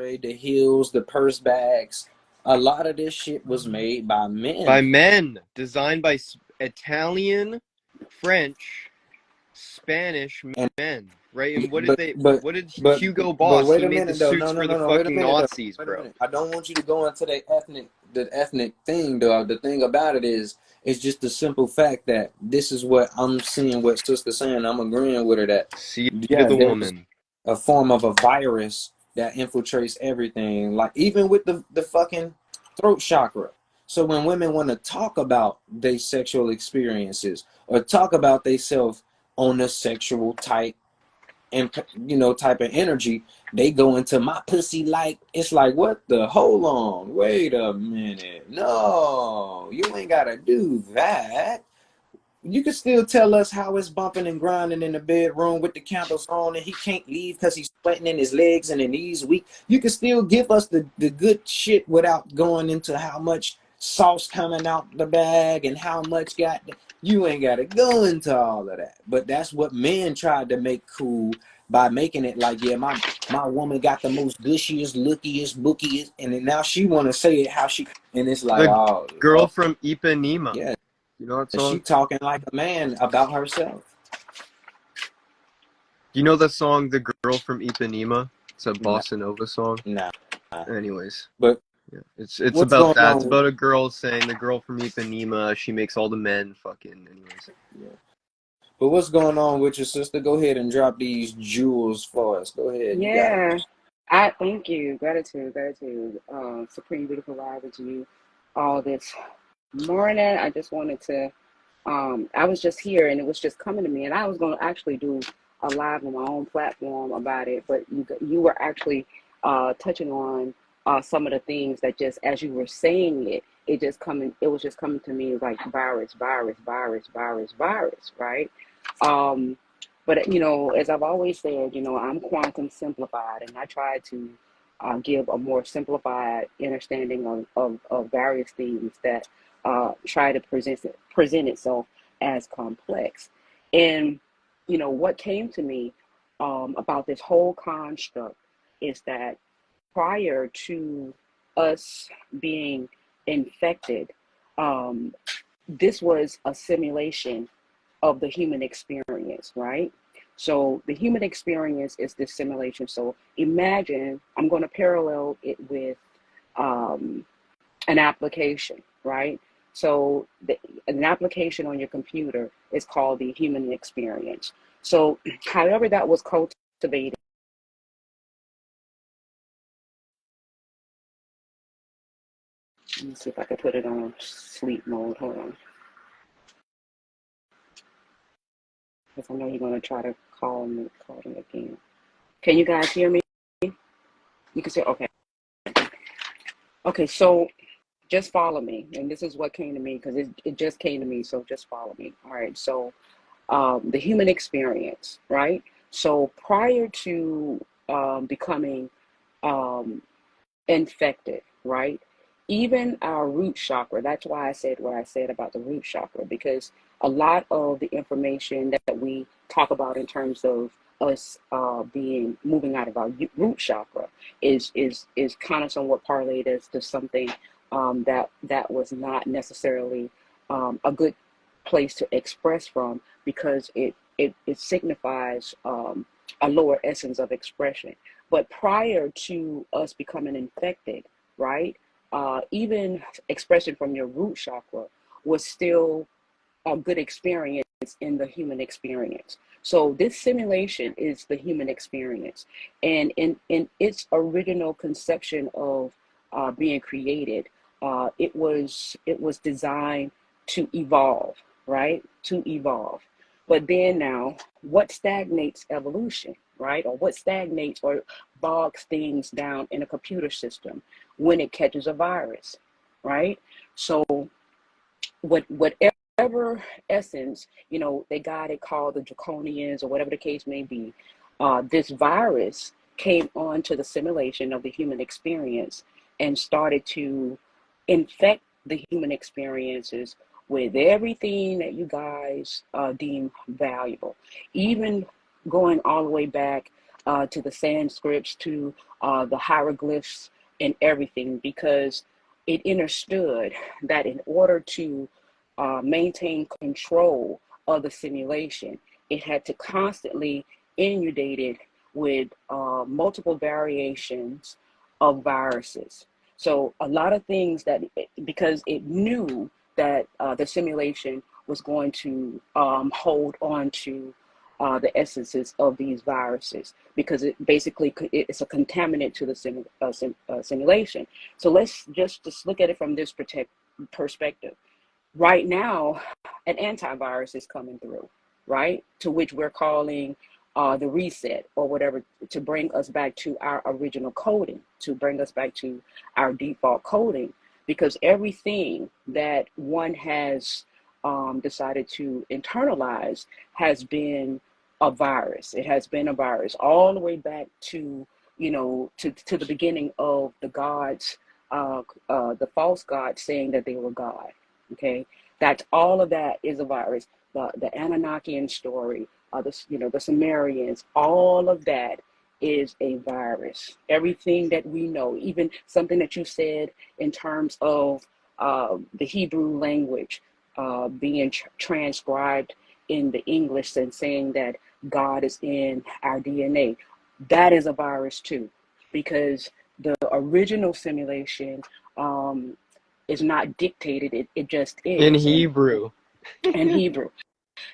lingerie, the heels, the purse bags. A lot of this shit was made by By men. men, designed by Italian, French, Spanish And men, right? And but but what did but Hugo but Boss? wait He a made the minute though. No, suits no, for the no, no. Wait a fucking minute though. Nazis, Wait a bro. minute. I don't want you to go into the ethnic thing though. The thing about it is, it's just the simple fact that this is what I'm seeing. What sister's saying, I'm agreeing with her that Seed of yeah, the there's woman. a form of a virus that infiltrates everything. Like even with the fucking throat chakra. So when women want to talk about their sexual experiences or talk about themselves on a sexual type and type of energy, they go into my pussy like it's like what the hold on, wait a minute. No, you ain't gotta do that. You can still tell us how it's bumping and grinding in the bedroom with the candles on and he can't leave because he's sweating in his legs and the knees weak. You can still give us the good shit without going into how much sauce coming out the bag and how much you ain't got to go into all of that. But that's what men tried to make cool by making it like, yeah, my woman got the most gushiest, lookiest, bookiest, and then now she want to say it how she, and it's like, The oh, girl from Ipanema. yeah, You know that she song? talking like a man about herself. You know the song "The Girl from Ipanema"? It's a Nah, bossa nova song. nah. Anyways, But yeah, it's what's about going that. It's on? about a girl saying the girl from Ipanema. She makes all the men fucking. Anyways, Yeah. But what's going on with your sister? Go ahead and drop these jewels for us. Go ahead, you got it. Yeah, I thank you. Gratitude, gratitude. Supreme beautiful ride with you all this morning. I just wanted to I was just here and it was just coming to me and I was going to actually do a live on my own platform about it, but you were actually touching on some of the things that just as you were saying it, it was just coming to me like virus, virus, virus, virus, virus, right? Um, but as I've always said, I'm quantum simplified, and I try to give a more simplified understanding of various things that try to present itself as complex. And what came to me about this whole construct is that prior to us being infected, um, this was a simulation of the human experience, right? So the human experience is this simulation. So imagine I'm going to parallel it with um, an application, right? So an application on your computer is called the human experience. So however that was cultivated. Let me see if I can put it on sleep mode. Hold on. Because I know you're going to try to call me again. Can you guys hear me? You can say, okay. Okay, so just follow me. And this is what came to me because it just came to me. So just follow me. All right. So the human experience, right? So prior to becoming um, infected, right? Even our root chakra, that's why I said what I said about the root chakra, because a lot of the information that we talk about in terms of us being moving out of our root chakra is kind of somewhat parlayed as to something that was not necessarily a good place to express from because it signifies a lower essence of expression. But prior to us becoming infected, right, even expression from your root chakra was still a good experience in the human experience. So this simulation is the human experience. And in its original conception of being created, it was designed to evolve, right? To evolve. But then now, what stagnates evolution, right? Or what stagnates or bogs things down in a computer system when it catches a virus, right? So whatever essence, they got it called the draconians or whatever the case may be, this virus came onto the simulation of the human experience and started to infect the human experiences with everything that you guys deem valuable, even going all the way back to the Sanskrits, to the hieroglyphs and everything, because it understood that in order to maintain control of the simulation, it had to constantly inundate it with multiple variations of viruses. So a lot of things that, because it knew that the simulation was going to hold on to the essences of these viruses, because it basically it's a contaminant to the simulation. So let's just look at it from this perspective. Right now, an antivirus is coming through, right? To which we're calling the reset or whatever, to bring us back to our original coding, to bring us back to our default coding, because everything that one has decided to internalize has been a virus. It has been a virus all the way back to, to the beginning of the gods, the false gods saying that they were God. Okay, that's all of that is a virus. The Anunnakian story, the Sumerians, all of that is a virus. Everything that we know, even something that you said in terms of the Hebrew language being transcribed in the English and saying that God is in our DNA, that is a virus too, because the original simulation is not dictated, it just In is. Hebrew. In Hebrew.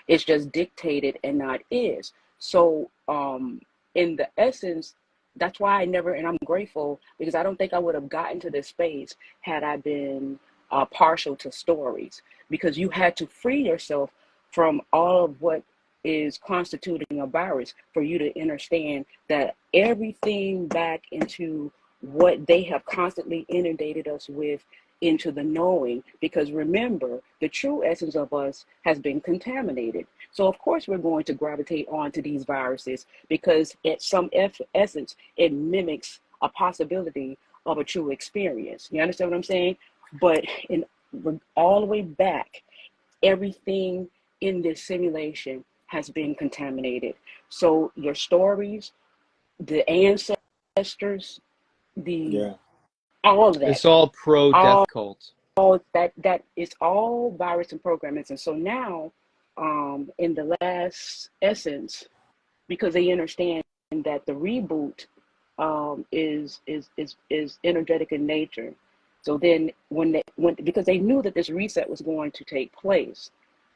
It's just dictated and not is. So in the essence, that's why I never, and I'm grateful, because I don't think I would have gotten to this space had I been partial to stories, because you had to free yourself from all of what is constituting a virus for you to understand that everything back into what they have constantly inundated us with, into the knowing, because remember, the true essence of us has been contaminated. So of course we're going to gravitate onto these viruses, because at some essence, it mimics a possibility of a true experience. You understand what I'm saying? But in all the way back, everything in this simulation has been contaminated. So your stories, the ancestors, all of that, It's all pro death cult. all that is all virus and programming. And so now, in the last essence, because they understand that the reboot is energetic in nature. So then because they knew that this reset was going to take place,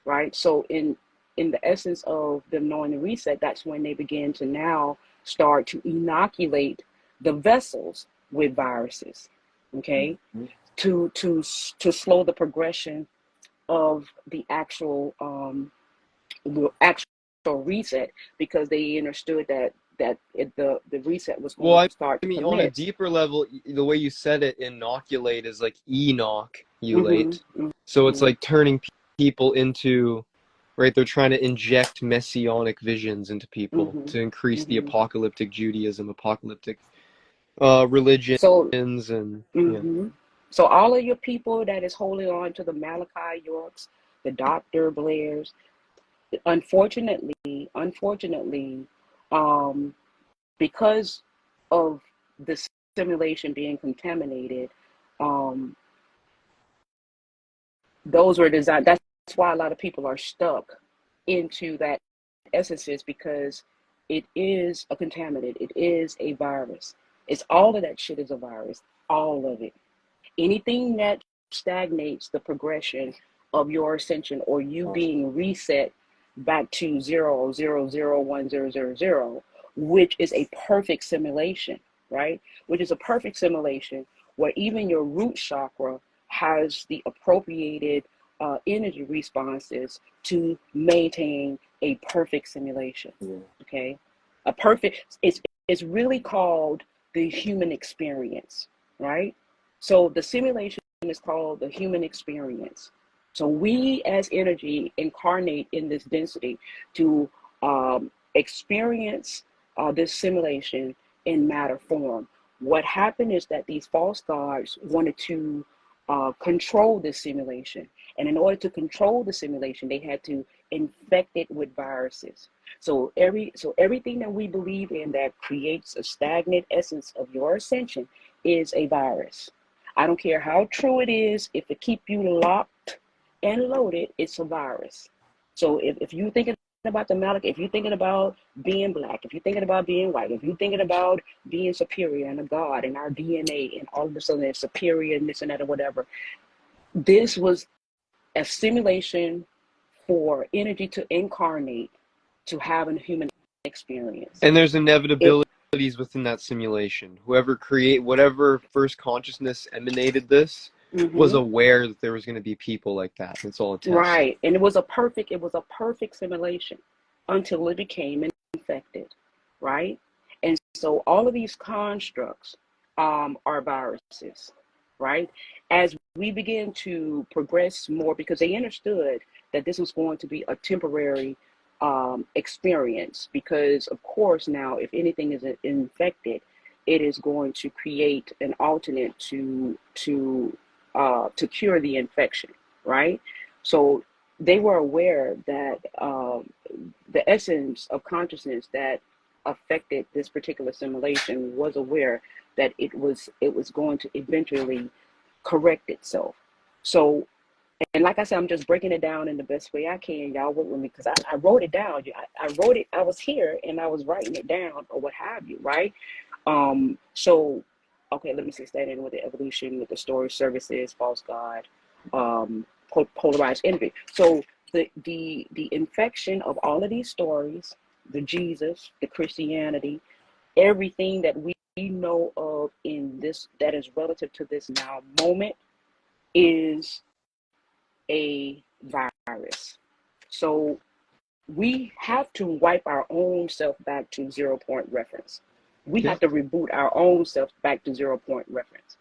right? So in the essence of them knowing the reset, that's when they begin to now start to inoculate the vessels with viruses, okay? Mhm. To slow the progression of the actual reset, because they understood that the reset was going to start to On a commence. deeper level, the way you said it, inoculate, is like inoculate. Mm-hmm. So it's like turning people into, right? They're trying to inject messianic visions into people Mm-hmm. to increase the Mm-hmm. apocalyptic Judaism, apocalyptic religions, So, and yeah. mm-hmm. So all of your people that is holding on to the Malachi Yorks, the Dr. Blairs, unfortunately, um, because of the simulation being contaminated, um, those were designed. That's why a lot of people are stuck into that essences, because it is a contaminant. It is a virus. It's all of that shit is a virus. All of it. Anything that stagnates the progression of your ascension, or you being reset back to 0, 0, 0, 1, 0, 0, 0, which is a perfect simulation, right? Which is a perfect simulation where even your root chakra has the appropriated energy responses to maintain a perfect simulation. Yeah. Okay, a perfect. It's really called the human experience, right? So the simulation is called the human experience. So we as energy incarnate in this density to experience this simulation in matter form. What happened is that these false gods wanted to control this simulation, And in order to control the simulation, they had to infect it with viruses. So everything that we believe in that creates a stagnant essence of your ascension is a virus. I don't care how true it is, if it keep you locked and loaded, it's a virus. So if you're thinking about the Malik, if you're thinking about being black, if you're thinking about being white, if you're thinking about being superior and a God and our DNA and all of a sudden it's superior and this and that or whatever, this was a simulation for energy to incarnate to have a human experience. And there's inevitabilities within that simulation. Whatever first consciousness emanated this was aware that there was going to be people like that. That's all it tested. Right. And it was a perfect simulation until it became infected. Right. And so all of these constructs are viruses. Right. As we begin to progress more, because they understood that this was going to be a temporary experience, because of course now if anything is infected, it is going to create an alternate to cure the infection, right? So they were aware that the essence of consciousness that affected this particular simulation was aware that it was going to eventually correct itself. So, and like I said, I'm just breaking it down in the best way I can. Y'all work with me because I wrote it down. I wrote it. I was here and I was writing it down or what have you, right? So, okay, let me see. Standing with the evolution, with the storage services, false god, polarized energy. So the infection of all of these stories, the Jesus, the Christianity, everything that we know of in this that is relative to this now moment is a virus. So we have to wipe our own self back to 0 point reference. We have to reboot our own self back to 0 point reference.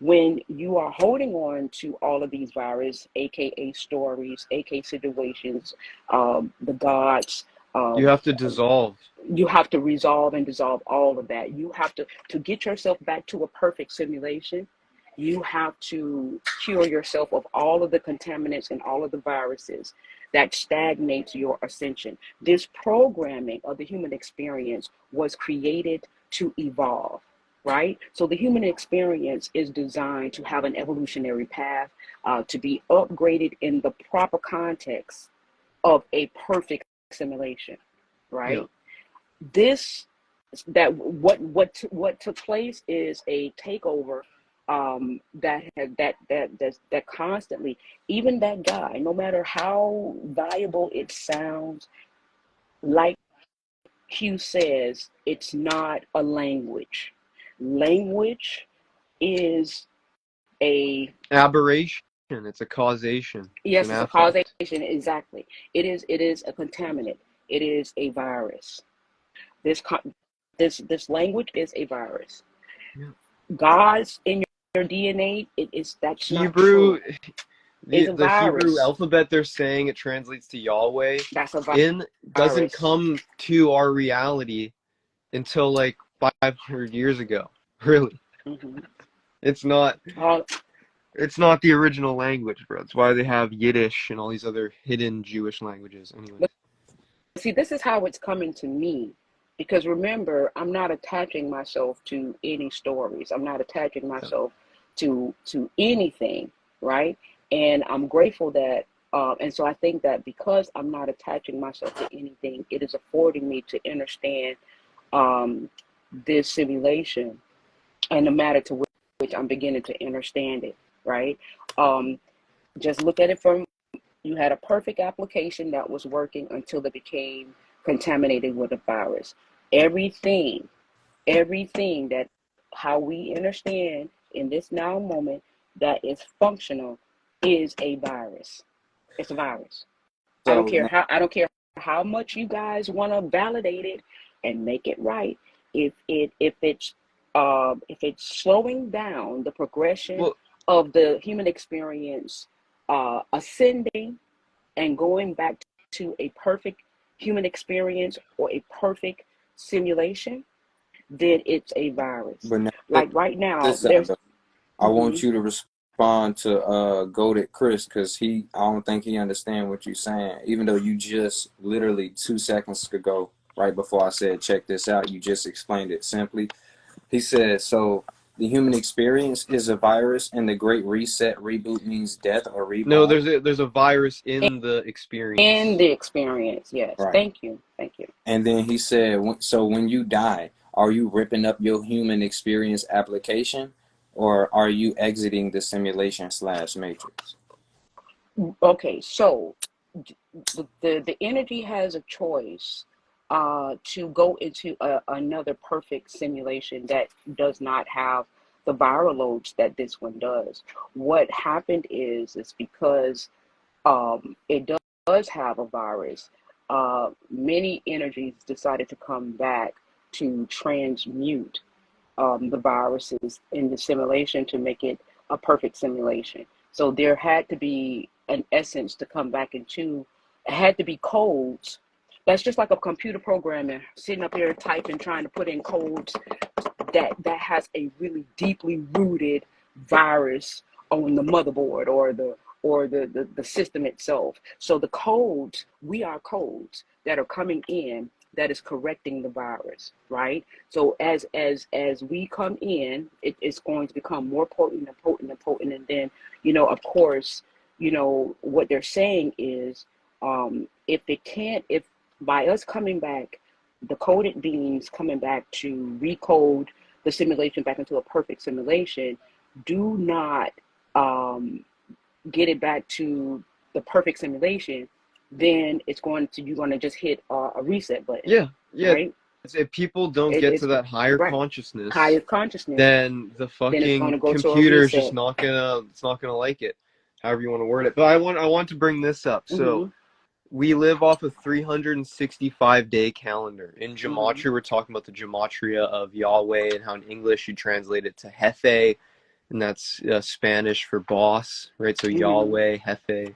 When you are holding on to all of these viruses, aka stories, aka situations, the gods, You have to dissolve. you have to resolve and dissolve all of that. You have to get yourself back to a perfect simulation. You have to cure yourself of all of the contaminants and all of the viruses that stagnates your ascension. This programming of the human experience was created to evolve, right? So the human experience is designed to have an evolutionary path, to be upgraded in the proper context of a perfect simulation, right? Yeah. What took place is a takeover that constantly, even that guy, no matter how valuable it sounds, like Q says, it's not a language. Language is a aberration. It's a causation. Yes, it's a causation. Exactly. It is a contaminant. It is a virus. This language is a virus. Yeah. God's in your DNA. That's not true. The Hebrew alphabet they're saying it translates to Yahweh. That's a virus. Doesn't come to our reality until like 500 years ago. Really, it's not. It's not the original language, bro. That's why they have Yiddish and all these other hidden Jewish languages. Anyway, see, this is how it's coming to me. Because remember, I'm not attaching myself to any stories. I'm not attaching myself to anything, right? And I'm grateful that, and so I think that because I'm not attaching myself to anything, it is affording me to understand this simulation and the matter to which I'm beginning to understand it, right? Just look at it from, you had a perfect application that was working until it became contaminated with a virus. Everything that how we understand in this now moment that is functional is a virus. It's a virus. So, I don't care how much you guys want to validate it and make it right. If it's slowing down the progression of the human experience, ascending and going back to a perfect human experience or a perfect simulation, then it's a virus. But now, like right now, I want you to respond to Goated Chris because I don't think he understand what you're saying. Even though you just literally 2 seconds ago, right before I said check this out, you just explained it simply. He said, so the human experience is a virus, and the Great Reset reboot means death or No, reborn. there's a virus in the experience. In the experience, yes. Right. Thank you. And then he said, so when you die, are you ripping up your human experience application, or are you exiting the simulation / matrix? Okay, so the energy has a choice to go into another perfect simulation that does not have the viral loads that this one does. What happened is because it does have a virus. Many energies decided to come back to transmute the viruses in the simulation to make it a perfect simulation. So there had to be an essence to come back into. It had to be codes. That's just like a computer programmer sitting up here typing, trying to put in codes that has a really deeply rooted virus on the motherboard or the system itself. So the codes, we are codes that are coming in that is correcting the virus, right? So as we come in, it's going to become more potent and potent and potent. And then, of course, what they're saying is if by us coming back, the coded beings coming back to recode the simulation back into a perfect simulation, do not get it back to the perfect simulation, then you're going to just hit a reset button. Yeah. Right? If people don't get to that higher right. consciousness, then the it's going fucking to go to a computer is reset. just not gonna like it, however you want to word it. But I want to bring this up. So we live off a 365-day calendar. In Gematria, we're talking about the Gematria of Yahweh and how in English you translate it to Jefe, and that's Spanish for boss, right? So Yahweh, Jefe.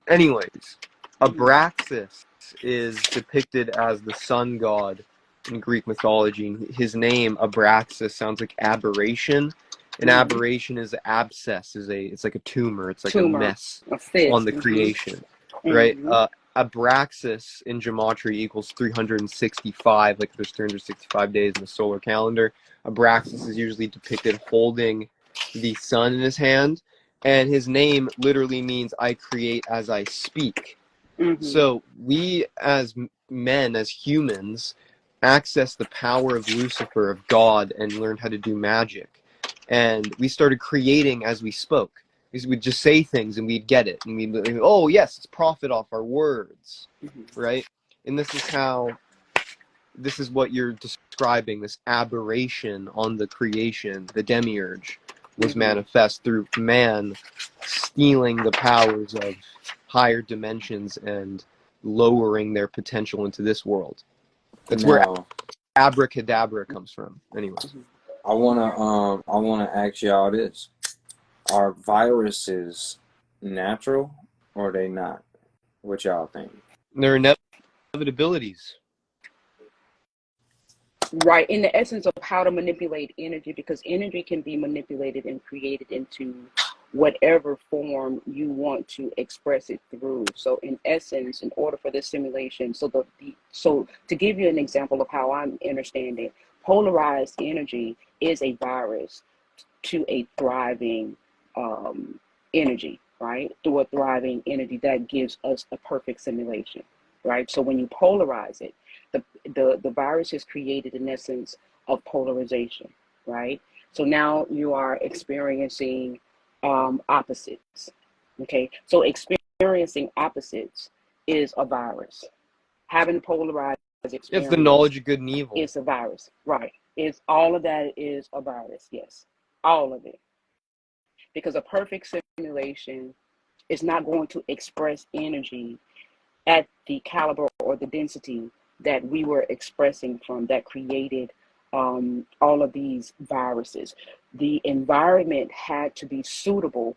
Anyways, Abraxas is depicted as the sun god in Greek mythology. His name, Abraxas, sounds like aberration. An aberration is abscess, it's like a tumor, it's like a mess on the creation, right? Abraxas in Gematria equals 365, like there's 365 days in the solar calendar. Abraxas is usually depicted holding the sun in his hand, and his name literally means I create as I speak. So we as men, as humans, access the power of Lucifer, of God, and learn how to do magic. And we started creating as we spoke. We'd just say things and we'd get it. And we'd be, oh, yes, let's profit off our words, right? And this is what you're describing, this aberration on the creation, the demiurge, was manifest through man stealing the powers of higher dimensions and lowering their potential into this world. That's where abracadabra comes from. Anyway, I wanna ask y'all this: are viruses natural or are they not? What y'all think? they're inevitabilities. Right, in the essence of how to manipulate energy, because energy can be manipulated and created into whatever form you want to express it through. So in essence, in order for this simulation, so to give you an example of how I'm understanding, polarized energy is a virus to a thriving energy, right? Through a thriving energy that gives us a perfect simulation, right? So when you polarize it, the virus has created an essence of polarization, right? So now you are experiencing opposites. Okay, so experiencing opposites is a virus. Having polarized experience, it's the knowledge of good and evil. It's a virus, right? It's all of that is a virus. Yes, all of it, because a perfect simulation is not going to express energy at the caliber or the density that we were expressing from that created all of these viruses. The environment had to be suitable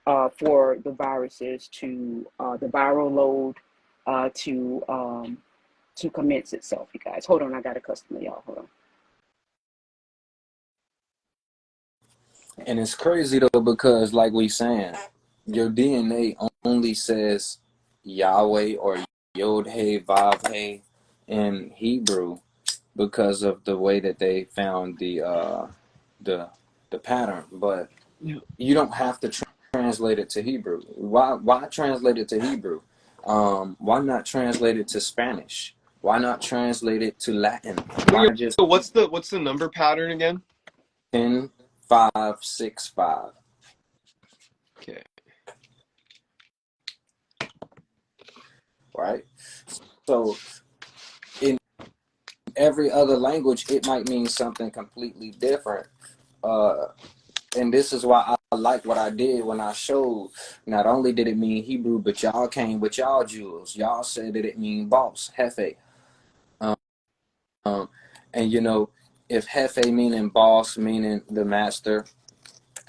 for the viruses to the viral load to commence itself. You guys, hold on, I got a customer, y'all. Hold on. And it's crazy though, because like we saying, your DNA only says Yahweh or Yod Hey Vav Hey in Hebrew because of the way that they found the the pattern. But you don't have to translate it to Hebrew. Why translate it to Hebrew? Why not translate it to Spanish? Why not translate it to Latin? Why just So what's the number pattern again? 10, 5, 6, 5? Okay. Right? So in every other language, it might mean something completely different. And this is why I like what I did when I showed. Not only did it mean Hebrew, but y'all came with y'all jewels. Y'all said that it mean boss, Hefe. Um, and you know, if Hefe meaning boss, meaning the master,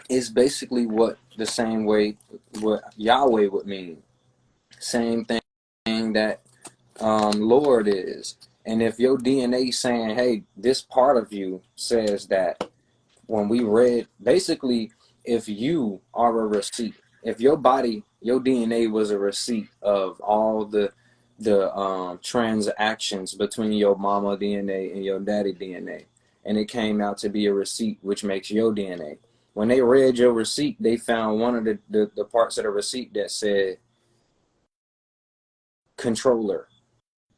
it's basically what the same way what Yahweh would mean. Same thing that Lord is. And if your DNA saying, hey, this part of you says that, when we read, basically, if you are a receipt, if your body, your DNA was a receipt of all the transactions between your mama DNA and your daddy DNA, and it came out to be a receipt, which makes your DNA. When they read your receipt, they found one of the parts of the receipt that said controller,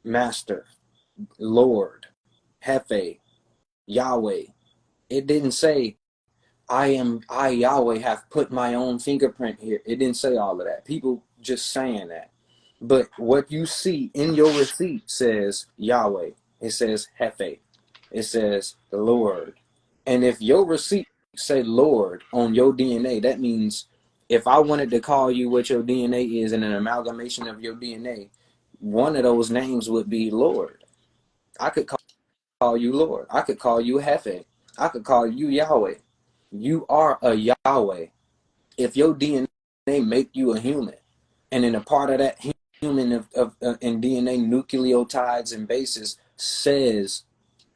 master, Lord, Hefe, Yahweh. It didn't say I Yahweh have put my own fingerprint here. It didn't say all of that. People just saying that. But what you see in your receipt says Yahweh. It says Hefe. It says the Lord. And if your receipt say Lord on your DNA, that means if I wanted to call you what your DNA is in an amalgamation of your DNA, one of those names would be Lord. I could call you Lord. I could call you Hefe. I could call you Yahweh. You are a Yahweh. If your DNA make you a human, and in a part of that human in DNA nucleotides and bases says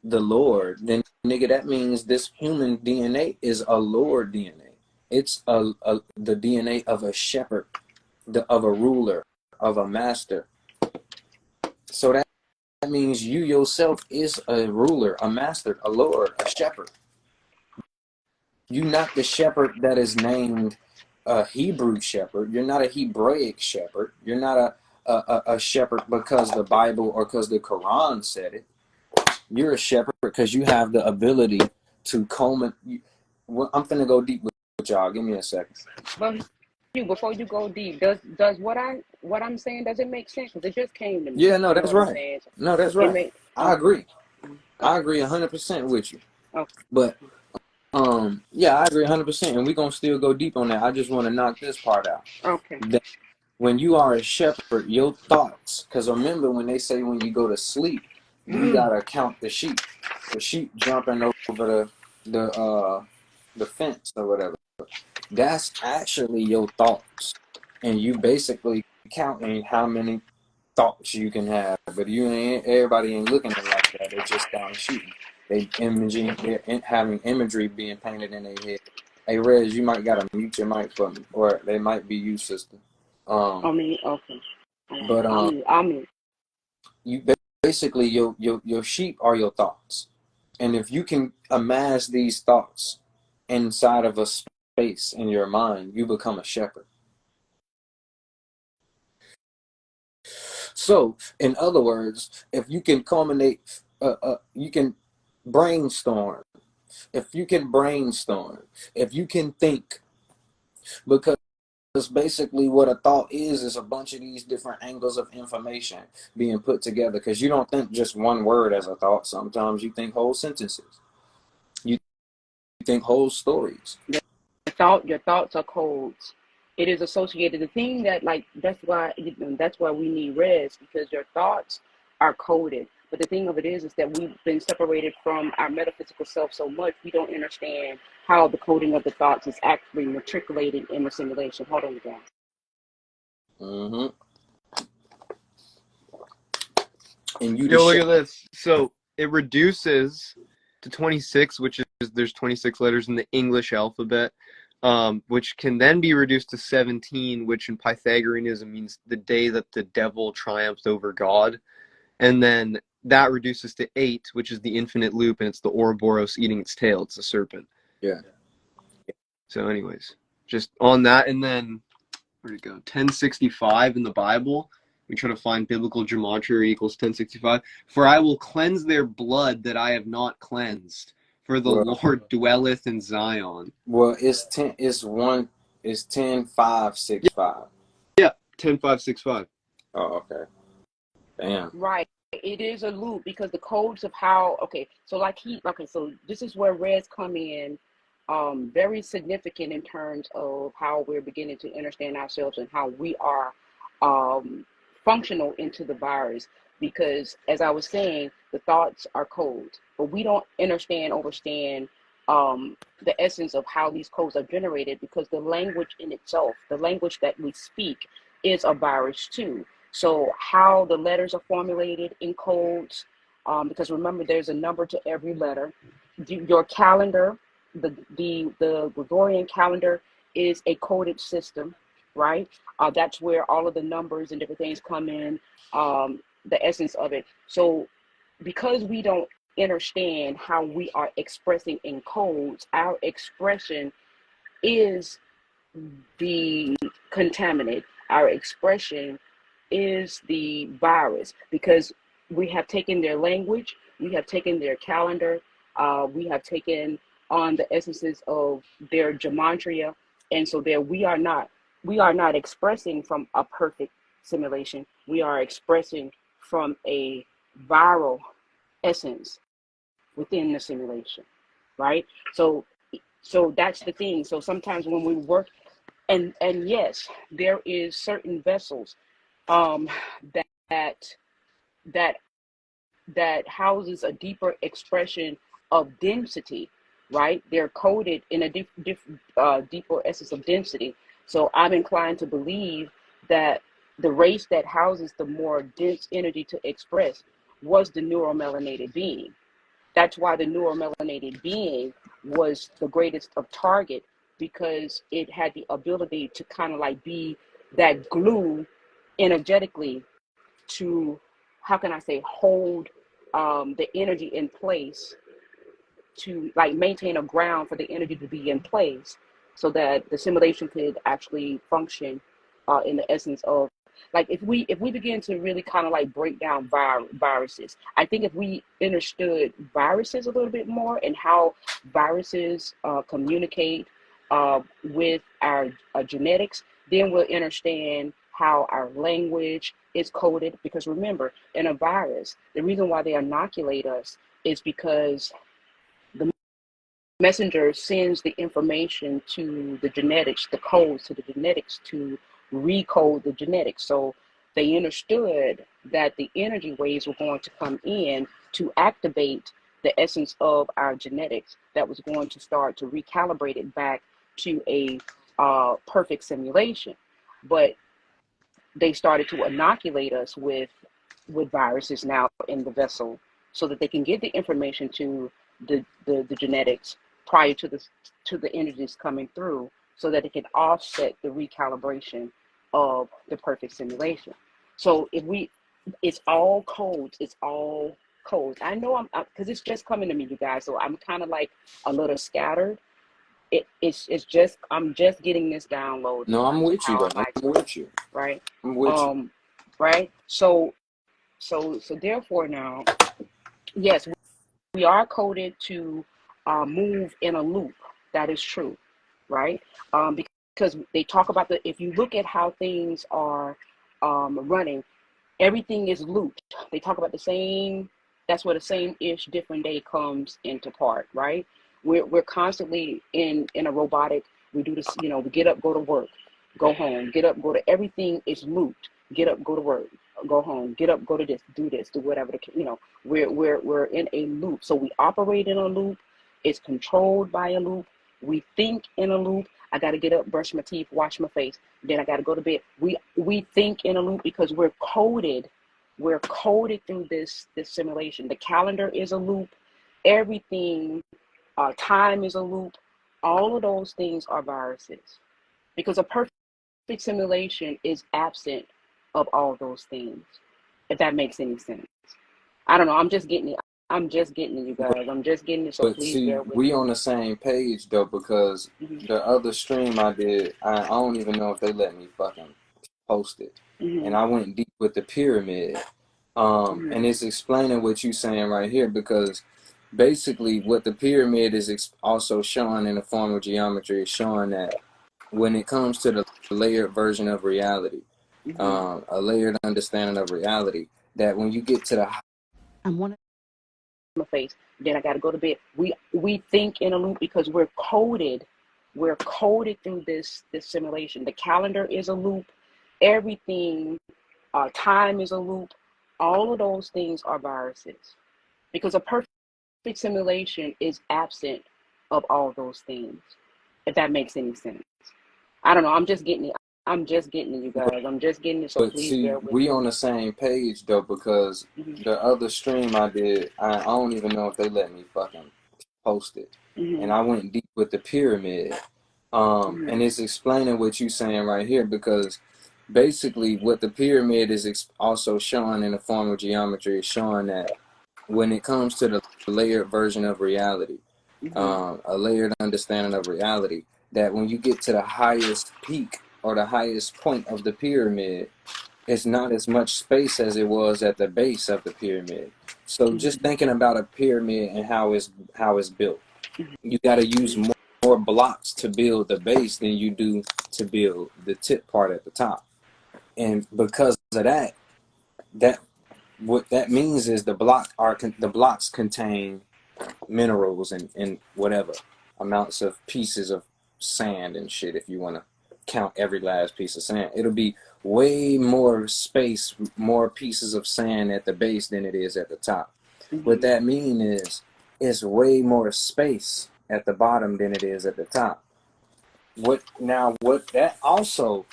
the Lord, then nigga, that means this human DNA is a Lord DNA. It's the DNA of a shepherd, of a ruler, of a master. So that means you yourself is a ruler, a master, a Lord, a shepherd. You're not the shepherd that is named a Hebrew shepherd. You're not a Hebraic shepherd. You're not a shepherd because the Bible or because the Quran said it. You're a shepherd because you have the ability to I'm finna go deep with y'all. Give me a second. But before you go deep, does what I'm saying, does it make sense? Because it just came to me. Yeah, no, You know that's what I'm right. saying? No, that's It right. may I okay. agree. Okay. I agree 100% with you. Okay. But yeah, I agree 100%, and we're gonna still go deep on that. I just want to knock this part out. Okay. When you are a shepherd, your thoughts, because remember when they say when you go to sleep, you gotta count the sheep jumping over the fence or whatever. That's actually your thoughts, and you basically counting how many thoughts you can have. But everybody ain't looking at it like that. They just down shooting. They're having imagery being painted in their head. Hey, Rez, you might gotta mute your mic for me, or they might be you, sister. I mean, okay. But I'll mute. you basically your sheep are your thoughts, and if you can amass these thoughts inside of a space in your mind, you become a shepherd. So, in other words, if you can culminate, you can brainstorm. If you can brainstorm, if you can think, because basically what a thought is a bunch of these different angles of information being put together, because you don't think just one word as a thought. Sometimes you think whole sentences, you think whole stories. Your thoughts are codes. It is associated. The thing that like that's why we need rest, because your thoughts are coded. But the thing of it is that we've been separated from our metaphysical self so much we don't understand how the coding of the thoughts is actually matriculated in the simulation. Hold on, guys. Mm-hmm. And you the Yo, look at shepherd. this. So it reduces to 26, which is there's 26 letters in the English alphabet, which can then be reduced to 17, which in Pythagoreanism means the day that the devil triumphed over God. And then that reduces to 8, which is the infinite loop, and it's the Ouroboros eating its tail. It's a serpent. Yeah. So anyways, just on that, and then, where'd it go? 1065 in the Bible. We try to find biblical gematria equals 1065. For I will cleanse their blood that I have not cleansed, for the Lord dwelleth in Zion. Well, it's 10. It's 10,565. Yeah, 10,565. Oh, okay. Damn. Right. It is a loop because the codes of how, so this is where reds come in, very significant in terms of how we're beginning to understand ourselves and how we are functional into the virus. Because as I was saying, the thoughts are codes, but we don't understand the essence of how these codes are generated, because the language in itself, the language that we speak, is a virus too. So how the letters are formulated in codes, because remember, there's a number to every letter. Your calendar, the Gregorian calendar, is a coded system, right? That's where all of the numbers and different things come in, the essence of it. So because we don't understand how we are expressing in codes, our expression is the contaminant. Our expression is the virus, because we have taken their language, we have taken their calendar, we have taken on the essences of their gematria, and so there we are not expressing from a perfect simulation. We are expressing from a viral essence within the simulation, right? So that's the thing. So sometimes when we work, and yes, there is certain vessels that houses a deeper expression of density, right? They're coded in a deeper essence of density. So I'm inclined to believe that the race that houses the more dense energy to express was the neuromelanated being. That's why the neuromelanated being was the greatest of target, because it had the ability to kind of like be that glue energetically to, how can I say, hold the energy in place, to like maintain a ground for the energy to be in place, so that the simulation could actually function in the essence of, like, if we begin to really kind of like break down viruses, I think if we understood viruses a little bit more and how viruses communicate with our genetics, then we'll understand how our language is coded. Because remember, in a virus, the reason why they inoculate us is because the messenger sends the information to the genetics, the codes to the genetics, to recode the genetics. So they understood that the energy waves were going to come in to activate the essence of our genetics that was going to start to recalibrate it back to a perfect simulation. But they started to inoculate us with viruses now in the vessel, so that they can get the information to the genetics prior to the energies coming through, so that it can offset the recalibration of the perfect simulation. So it's all codes. It's all codes. I know I'm because it's just coming to me, you guys. So I'm kind of like a little scattered. It's just, I'm just getting this download. No, I'm with you, though. I'm with you. Right. I'm with you. Right. So therefore now, yes, we are coded to move in a loop. That is true, right? Because they talk about if you look at how things are running, everything is looped. They talk about the same. That's where the same-ish different day comes into part, right? We're constantly in a robotic. We do this, we get up, go to work, go home, get up, go to, everything is looped. Get up, go to work, go home, get up, go to this, do whatever. We're in a loop. So we operate in a loop. It's controlled by a loop. We think in a loop. I got to get up, brush my teeth, wash my face. Then I got to go to bed. We think in a loop because we're coded. We're coded through this simulation. The calendar is a loop. everything, time is a loop. All of those things are viruses because a perfect simulation is absent of all those things. If that makes any sense. I don't know. I'm just getting it. I'm just getting it, you guys. I'm just getting it. So But please see, bear with we me. on the same page though, because the other stream I did, I don't even know if they let me fucking post it. And I went deep with the pyramid. And it's explaining what you're saying right here, because basically what the pyramid is also showing in the form of geometry is showing that when it comes to the layered version of reality, a layered understanding of reality, that when you get to the My face, then I got to go to bed. We think in a loop because we're coded through this simulation. The calendar is a loop. Everything, time is a loop. All of those things are viruses because a perfect simulation is absent of all those things. If that makes any sense. I don't know. I'm just getting it. I'm just getting it, you guys. I'm just getting it. So But please see, bear with we me. on the same page though, because the other stream I did, I don't even know if they let me fucking post it. And I went deep with the pyramid. And it's explaining what you're saying right here, because basically what the pyramid is also showing in the form of geometry is showing that when it comes to the layered version of reality, a layered understanding of reality, that when you get to the highest peak or the highest point of the pyramid, it's not as much space as it was at the base of the pyramid. So just thinking about a pyramid and how it's built, you got to use more blocks to build the base than you do to build the tip part at the top. And because of that what that means is the blocks contain minerals and whatever amounts of pieces of sand and shit. If you want to count every last piece of sand, it'll be way more space, more pieces of sand at the base than it is at the top. What that means is it's way more space at the bottom than it is at the top. What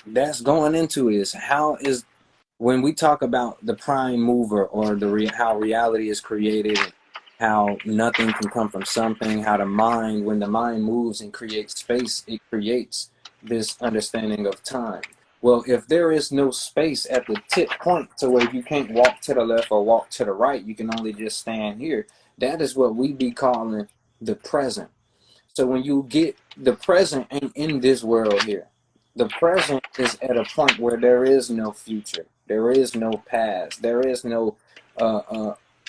that's going into is how is when we talk about the prime mover, or how reality is created, how nothing can come from something, how when the mind moves and creates space, it creates this understanding of time. Well, if there is no space at the tip point to where you can't walk to the left or walk to the right, you can only just stand here. That is what we be calling the present. So when you get the present ain't in this world here. The present is at a point where there is no future. There is no past. There is no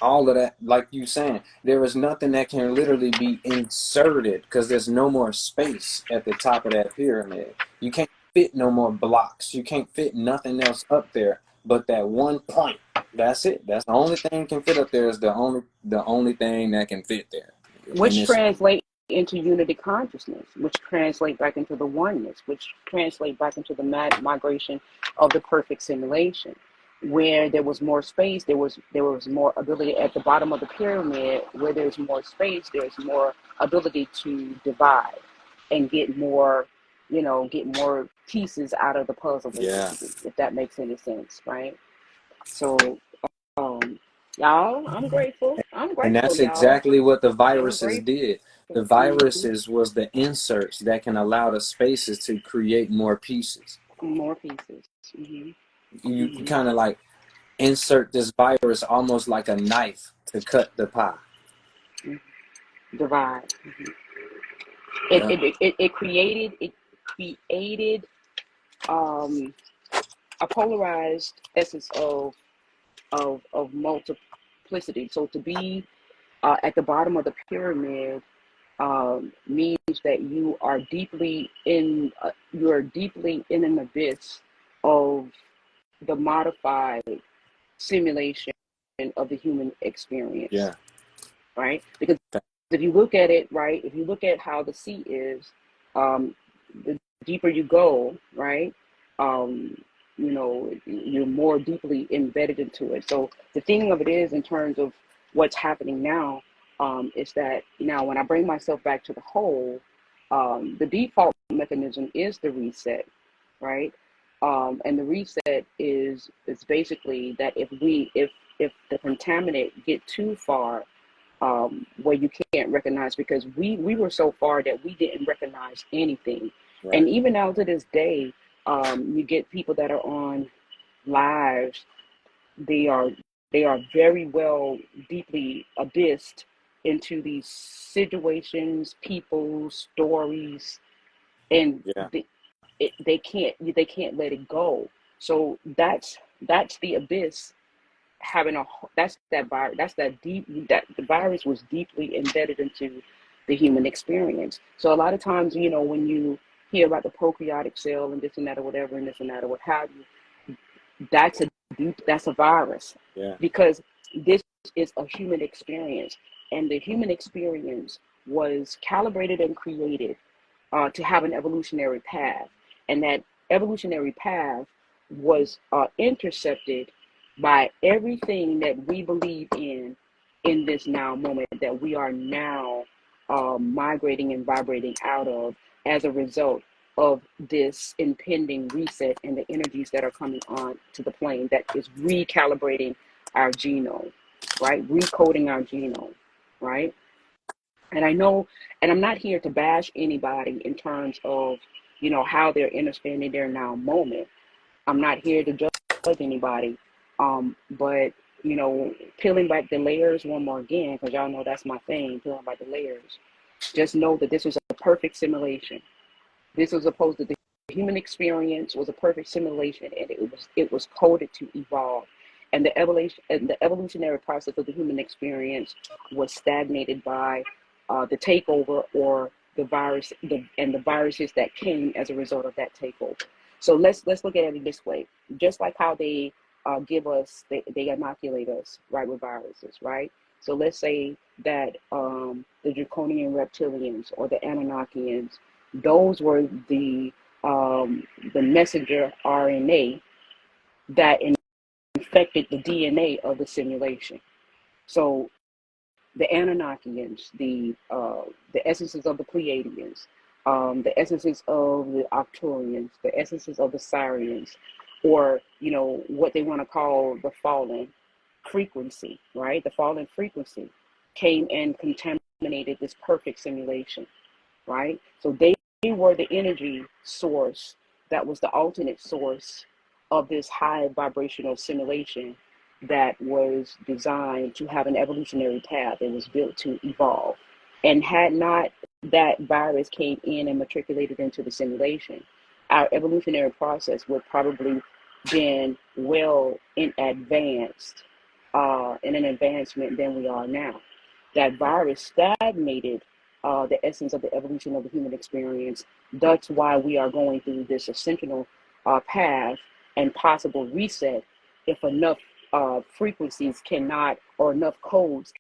all of that, like you saying. There is nothing that can literally be inserted because there's no more space at the top of that pyramid. You can't fit no more blocks. You can't fit nothing else up there but that one point. That's it. That's the only thing that can fit up there. Is the only thing that can fit there. Which translate into unity consciousness, which translate back into the oneness, which translate back into the migration of the perfect simulation, where there was more space, there was more ability at the bottom of the pyramid. Where there's more space, there's more ability to divide and get more, get more pieces out of the puzzle. Yeah. If that makes any sense, right? So, y'all, I'm grateful. And that's y'all. exactly what the viruses did. The viruses was the inserts that can allow the spaces to create more pieces. More pieces. You kind of like insert this virus almost like a knife to cut the pie. Divide. It created a polarized essence of multiplicity. So to be at the bottom of the pyramid means that you are deeply in an abyss of the modified simulation of the human experience. Yeah. Right? Because if you look at it, right, if you look at how the sea is, the deeper you go, right, you're more deeply embedded into it. So the thing of it is, in terms of what's happening now, is that now when I bring myself back to the whole, the default mechanism is the reset, right? And the reset is basically that if the contaminant get too far, where you can't recognize, because we were so far that we didn't recognize anything. Right. And even now to this day, you get people that are on lives. They are very well deeply abyssed into these situations, people, stories, and Yeah. they can't let it go. So that's the abyss having a that's that virus that's that deep that the virus was deeply embedded into the human experience. So a lot of times, when you hear about the prokaryotic cell and this and that or whatever and this and that or what have you, that's a virus, Yeah. because this is a human experience, and the human experience was calibrated and created to have an evolutionary path, and that evolutionary path was intercepted by everything that we believe in this now moment that we are now migrating and vibrating out of as a result of this impending reset and the energies that are coming on to the plane that is recalibrating our genome, right? Recoding our genome, right? And I know, and I'm not here to bash anybody in terms of, how they're understanding their now moment. I'm not here to judge anybody. But, peeling back the layers one more again, because y'all know that's my thing, peeling back the layers. Just know that this was a perfect simulation. This was supposed to, the human experience was a perfect simulation, and it was coded to evolve. And the evolutionary process of the human experience was stagnated by the takeover, or the virus, and the viruses that came as a result of that takeover. So let's look at it this way. Just like how they they inoculate us, right, with viruses, right? So let's say that the draconian reptilians or the Anunnakians, those were the messenger RNA that infected the DNA of the simulation. So the Anunnakians, the essences of the Pleiadians, the essences of the Arcturians, the essences of the Sirians, or what they want to call the fallen frequency, right? The fallen frequency came and contaminated this perfect simulation, right? So they were the energy source that was the alternate source of this high vibrational simulation that was designed to have an evolutionary path. It was built to evolve. And had not that virus came in and matriculated into the simulation, our evolutionary process would probably been well in an advancement than we are now. That virus stagnated the essence of the evolution of the human experience. That's why we are going through this ascensional path and possible reset if enough frequencies cannot, or enough codes.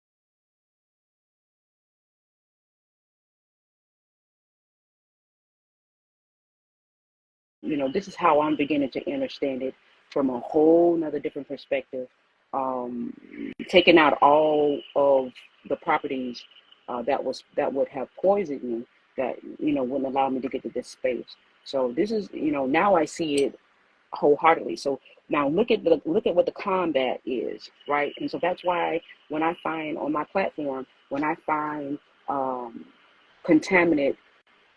This is how I'm beginning to understand it from a whole nother different perspective. Taking out all of the properties that would have poisoned me, that wouldn't allow me to get to this space. So this is, now I see it wholeheartedly. So now look at what the combat is, right? And so that's why when I find on my platform, when I find contaminant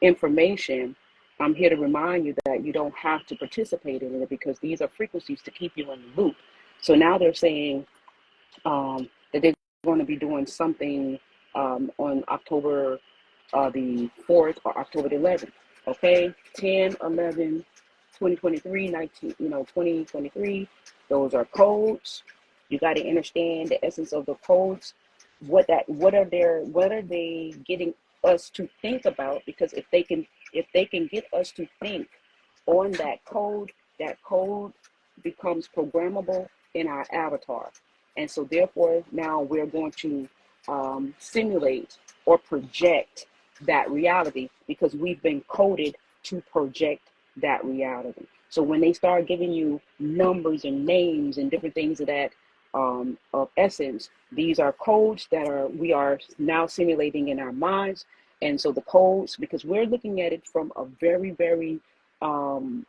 information, I'm here to remind you that you don't have to participate in it, because these are frequencies to keep you in the loop. So now they're saying that they're going to be doing something on October the 4th or October the 11th. Okay, 10, 11, 2023, 19, 2023. Those are codes. You got to understand the essence of the codes. What are they getting us to think about? Because if they can get us to think on that code becomes programmable in our avatar. And so therefore now we're going to simulate or project that reality, because we've been coded to project that reality. So when they start giving you numbers and names and different things of that of essence, these are codes that we are now simulating in our minds. And so the codes, because we're looking at it from a very, very lower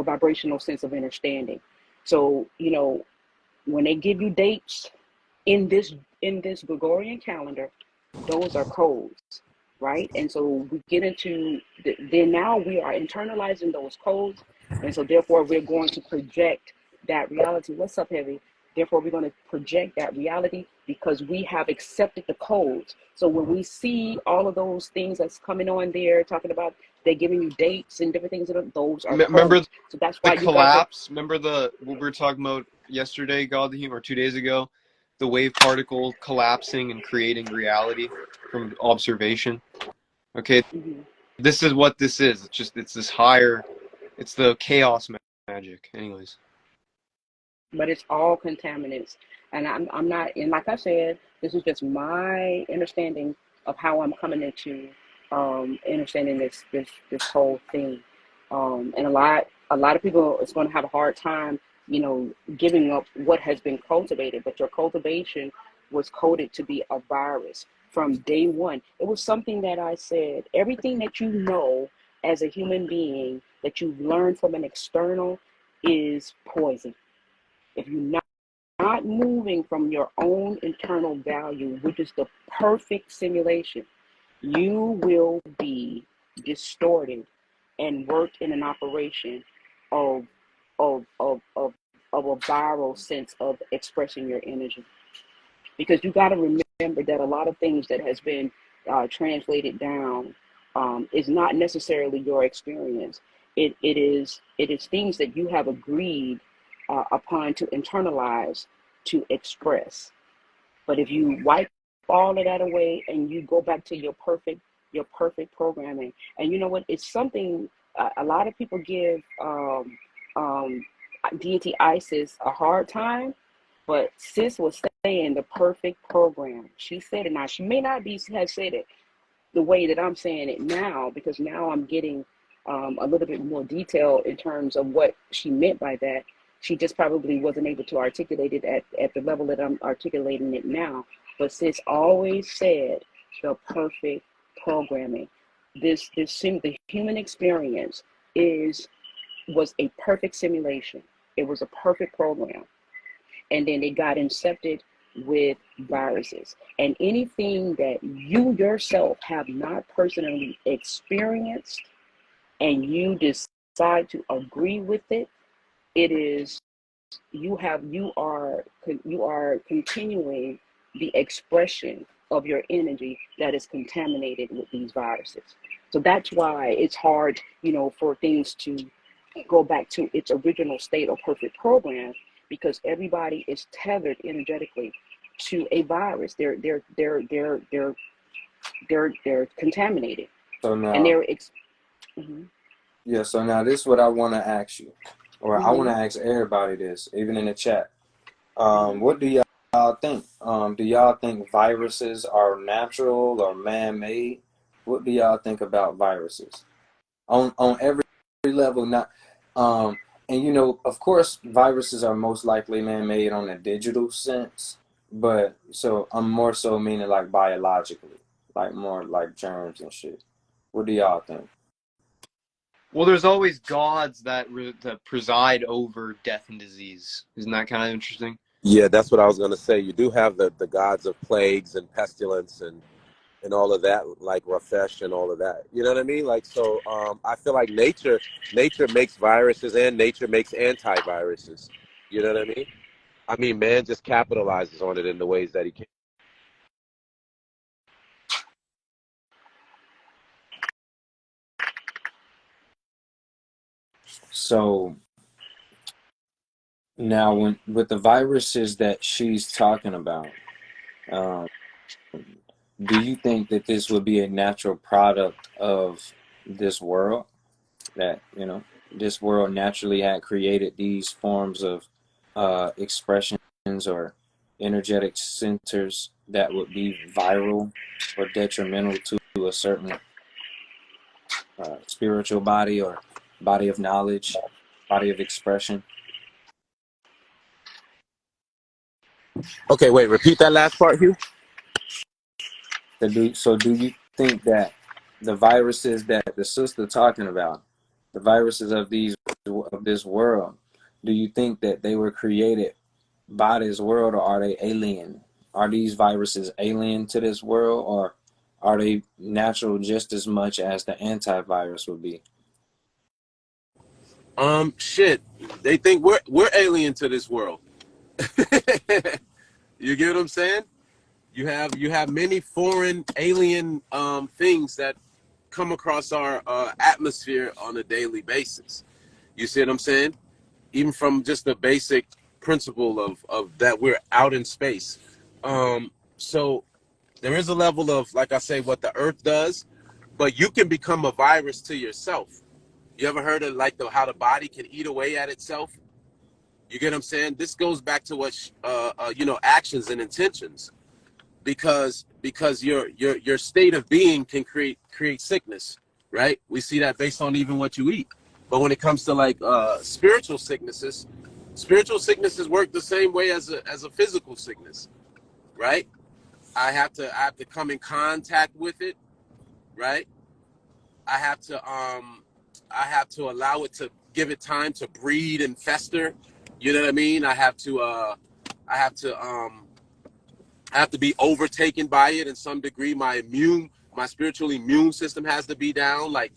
vibrational sense of understanding. So when they give you dates in this in this Gregorian calendar, those are codes, right? And so we get into then now we are internalizing those codes, and so therefore we're going to project that reality. What's up, Heavy? Therefore, we're going to project that reality because we have accepted the codes. So when we see all of those things that's coming on there, talking about they're giving you dates and different things, those are Remember codes. So that's why the you guys collapse? Remember what we were talking about yesterday, God, or 2 days ago? The wave particle collapsing and creating reality from observation. Okay, Mhm. this is what this is. It's this higher, it's the chaos magic. Anyways. But it's all contaminants. And I'm not, and like I said, this is just my understanding of how I'm coming into understanding this whole thing. And a lot of people is going to have a hard time, giving up what has been cultivated. But your cultivation was coded to be a virus from day one. It was something that I said. Everything that you know as a human being that you've learned from an external is poison. If you're not moving from your own internal value, which is the perfect simulation, you will be distorted and work in an operation of of of of, of a viral sense of expressing your energy. Because you got to remember that a lot of things that has been translated down is not necessarily your experience. It is things that you have agreed upon to internalize, to express. But if you wipe all of that away and you go back to your perfect programming, and you know what, it's something a lot of people give um, deity Isis a hard time, but sis was saying the perfect program. She said it. Now she may not be have said it the way that I'm saying it now, because now I'm getting a little bit more detail in terms of what she meant by that. She just probably wasn't able to articulate it at the level that I'm articulating it now. But sis always said the perfect programming. The human experience was a perfect simulation. It was a perfect program, and then it got incepted with viruses. And anything that you yourself have not personally experienced and you decide to agree with it, it is you are continuing the expression of your energy that is contaminated with these viruses. So that's why it's hard, for things to go back to its original state or perfect program, because everybody is tethered energetically to a virus. They're contaminated, So and now, they're mhm, yeah. So now, this is what I want to ask you, or I want mhm, to ask everybody this, even in the chat. mhm. What do y'all think? Do y'all think viruses are natural or man-made? What do y'all think about viruses on every level? Not, um, and of course, viruses are most likely man-made on a digital sense, but so I'm more so meaning like biologically, like more like germs and shit. What do y'all think? Well, there's always gods that preside over death and disease. Isn't that kind of interesting? Yeah, that's what I was gonna say. You do have the gods of plagues and pestilence and all of that, like Rafesh and all of that. You know what I mean? Like, so I feel like nature makes viruses and nature makes antiviruses. You know what I mean? I mean, man just capitalizes on it in the ways that he can. So now, when with the viruses that she's talking about, um, do you think that this would be a natural product of this world? That this world naturally had created these forms of expressions or energetic centers that would be viral or detrimental to a certain spiritual body or body of knowledge, body of expression. Okay, wait, repeat that last part, Hugh. So do you think that the viruses that the sister talking about, the viruses of this world, do you think that they were created by this world, or are they alien? are these viruses alien to this world, or are they natural just as much as the antivirus would be? Shit. They think we're alien to this world. You get what I'm saying? You have many foreign alien things that come across our atmosphere on a daily basis. You see what I'm saying? Even from just the basic principle of that we're out in space. So there is a level of, like I say, what the earth does, but you can become a virus to yourself. You ever heard of like how the body can eat away at itself? You get what I'm saying? This goes back to what actions and intentions, because your state of being can create sickness, right? We see that based on even what you eat. But when it comes to like spiritual sicknesses work the same way as a physical sickness, right? I have to come in contact with it, right? I have to allow it to give it time to breed and fester. You know what I mean? I have to be overtaken by it in some degree. My spiritual immune system has to be down. Like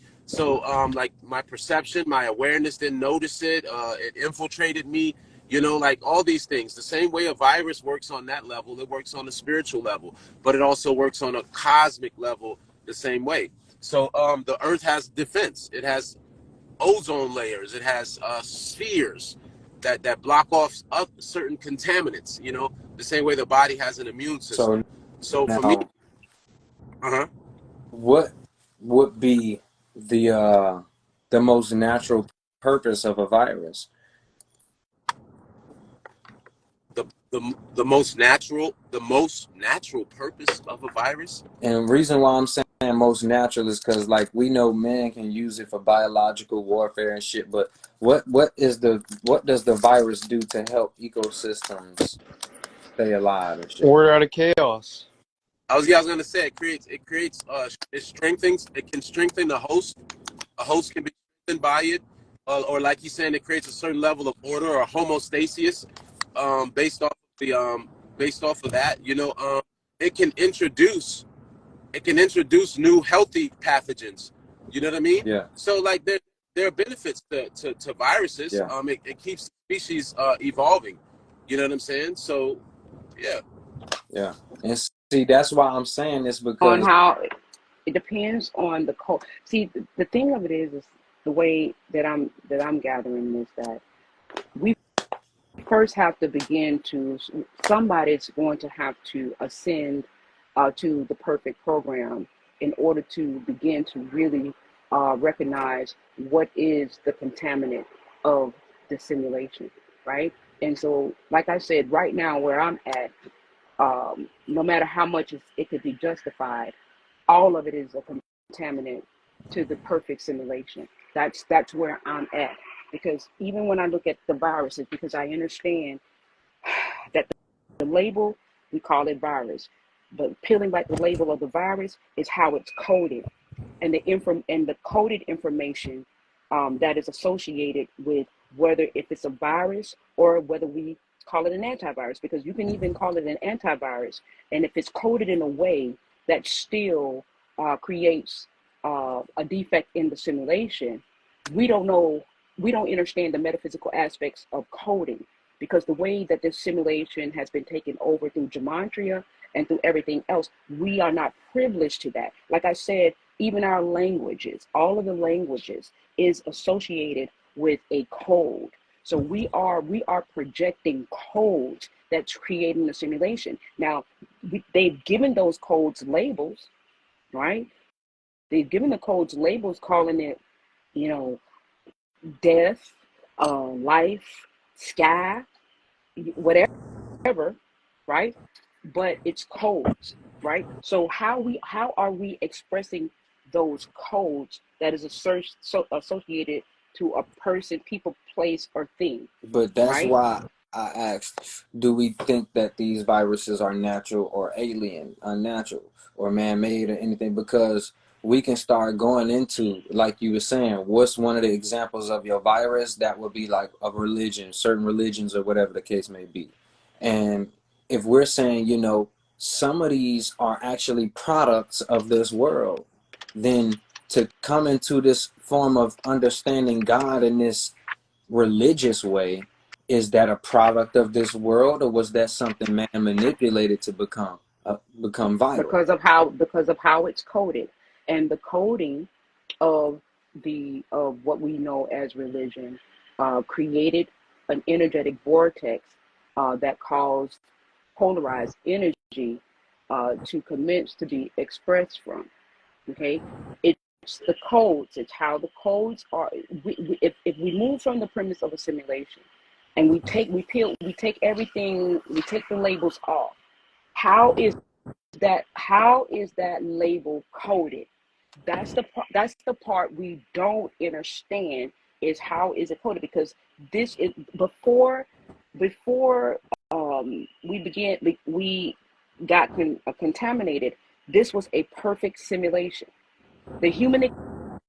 my perception, my awareness didn't notice it. It infiltrated me. Like all these things. The same way a virus works on that level, it works on a spiritual level, but it also works on a cosmic level the same way. So the Earth has defense. It has ozone layers. It has spheres that block off certain contaminants. The same way the body has an immune system. So for me, what would be the most natural purpose of a virus? The most natural purpose of a virus. And the reason why I'm saying most natural is because, like, we know man can use it for biological warfare and shit, but what does the virus do to help ecosystems stay alive and shit? Order out of chaos. I was gonna say it strengthens. It can strengthen the host. A host can be strengthened by it, or like he's saying, it creates a certain level of order or homeostasis, based off of that. It can introduce new healthy pathogens. You know what I mean? Yeah. So like there are benefits to viruses. Yeah. It keeps the species evolving. You know what I'm saying? So yeah. Yeah. And see, that's why I'm saying this, because On how it depends on the code. See, the thing of it is the way that I'm gathering is that we first have to begin to, somebody's going to have to ascend to the perfect program in order to begin to really recognize what is the contaminant of the simulation, right? And so, like I said, right now where I'm at, no matter how much it could be justified, all of it is a contaminant to the perfect simulation. That's where I'm at. Because even when I look at the viruses, because I understand that the label, we call it virus, but peeling back the label of the virus is how it's coded, and the coded information that is associated with whether if it's a virus or whether we call it an antivirus, because you can even call it an antivirus, and if it's coded in a way that still creates a defect in the simulation, we don't understand the metaphysical aspects of coding, because the way that this simulation has been taken over through gematria and through everything else, we are not privileged to that. Like I said, even our languages, all of the languages is associated with a code. So we are projecting codes that's creating the simulation. Now, they've given those codes labels, right? They've given the codes labels, calling it, death, life, sky, whatever, right? But it's codes, right? So how are we expressing those codes that is associated to a person, people, place, or thing? But that's right? why I asked, do we think that these viruses are natural or alien, unnatural, or man-made, or anything? Because we can start going into, like you were saying, what's one of the examples of your virus that would be like a religion, certain religions, or whatever the case may be. And if we're saying, you know, some of these are actually products of this world, then to come into this form of understanding God in this religious way, is that a product of this world, or was that something man manipulated to become viral? Because of how it's coded, and the coding of the of what we know as religion created an energetic vortex that caused polarized energy to commence to be expressed from. Okay, it's the codes. It's how the codes are. If we move from the premise of a simulation, and we take everything, we take the labels off. How is that label coded? That's the part we don't understand, is how is it coded, because this is before we got contaminated. This was a perfect simulation. The human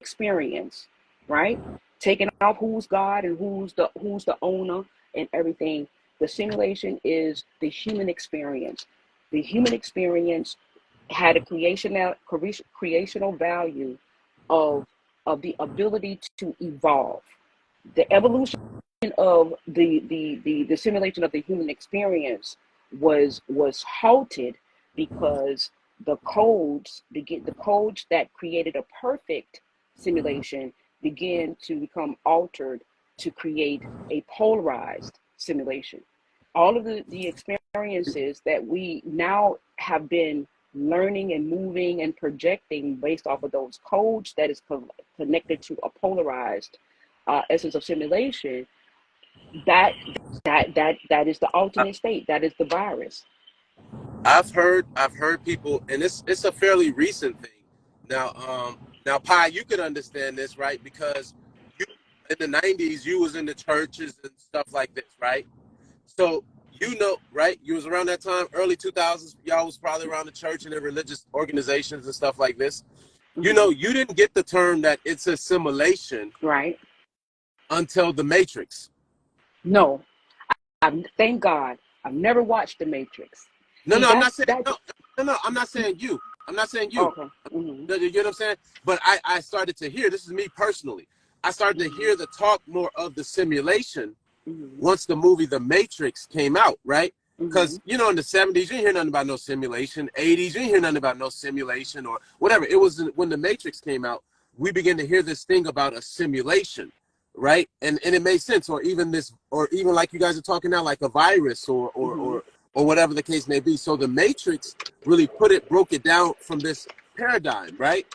experience, right? Taking off who's God and who's the owner and everything. The simulation is the human experience. The human experience had a creational value of the ability to evolve. The evolution of the simulation of the human experience was halted because the codes that created a perfect simulation began to become altered to create a polarized simulation. All of the experiences that we now have been learning and moving and projecting based off of those codes that is connected to a polarized essence of simulation, that that is the alternate state. That is the virus. I've heard people, and it's a fairly recent thing. Now, Pi, you could understand this, right? Because you, in the '90s, you was in the churches and stuff like this, right? So you know, right? You was around that time, early 2000s. Y'all was probably around the church and the religious organizations and stuff like this. You know, you didn't get the term that it's a simulation, right? Until The Matrix. No, thank God I've never watched The Matrix. No, See, no, I'm not saying that's no. I'm not saying you. I'm not saying you. okay. Mm-hmm. You know what I'm saying? But I started to hear. This is me personally. I started to hear the talk more of the simulation once the movie The Matrix came out, right? Because you know, in the '70s, you didn't hear nothing about no simulation. '80s, you didn't hear nothing about no simulation or whatever. It was when The Matrix came out, we began to hear this thing about a simulation, right? And it made sense. Or even this, or even like you guys are talking now, like a virus or whatever the case may be. So The Matrix really broke it down from this paradigm, right?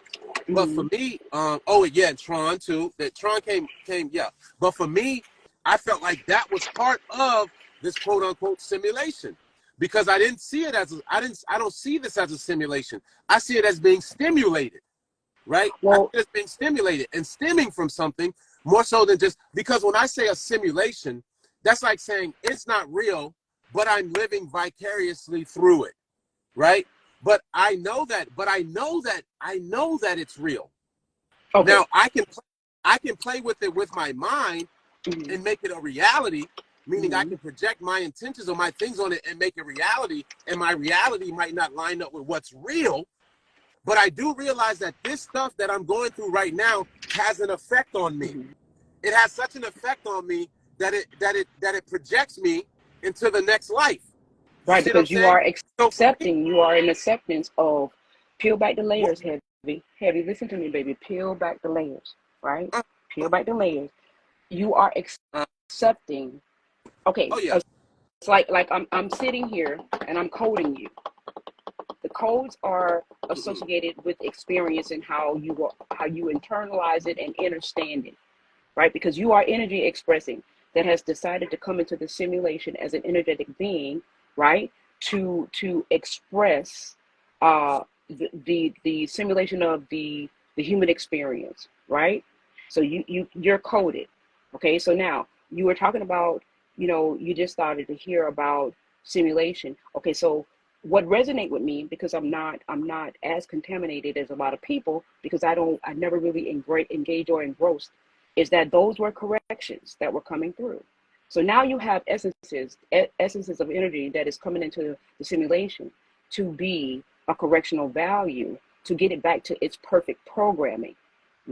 But for me, oh yeah, and Tron too. That Tron came, yeah. But for me, I felt like that was part of this quote unquote simulation, because I didn't see it as I don't see this as a simulation. I see it as being stimulated, right? Well, I see it as being stimulated and stemming from something more so than just, because when I say a simulation, that's like saying it's not real, but I'm living vicariously through it, right? But I know that it's real. okay. Now I can play with it with my mind and make it a reality, meaning I can project my intentions or my things on it and make it reality, and my reality might not line up with what's real, but I do realize that this stuff that I'm going through right now has an effect on me. It has such an effect on me that it projects me into the next life. Right, because you are accepting, So you are in acceptance of, peel back the layers, heavy. Listen to me, baby. Peel back the layers, right? Peel back the layers. You are accepting. Okay, oh yeah, it's like I'm sitting here and I'm coding you. The codes are associated with experience and how you internalize it and understand it, right? Because you are energy expressing that has decided to come into the simulation as an energetic being, right? To express the simulation of the human experience, right? So you're coded. Okay, so now you were talking about, you just started to hear about simulation. Okay, so what resonate with me, because I'm not as contaminated as a lot of people, because I never really engage or engrossed, is that those were corrections that were coming through. So now you have essences of energy that is coming into the simulation to be a correctional value to get it back to its perfect programming.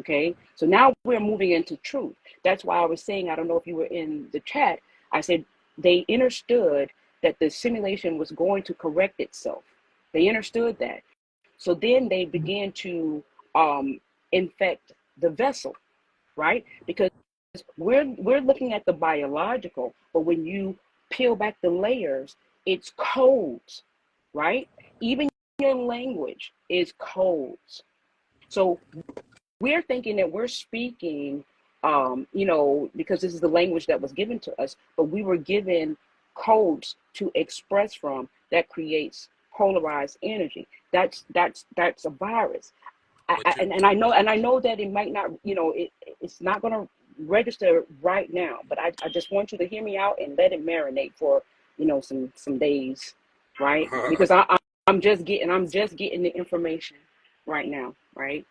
Okay, so now we're moving into truth. That's why I was saying, I don't know if you were in the chat, I said they understood that the simulation was going to correct itself. They understood that. So then they began to infect the vessel, right? Because we're looking at the biological, but when you peel back the layers, it's codes, right? Even your language is codes. So we're thinking that we're speaking, because this is the language that was given to us, but we were given codes to express from that creates polarized energy. That's a virus. And I know that it might not, it's not going to register right now, but I just want you to hear me out and let it marinate for, some days, right? Because I'm just getting the information right now, right?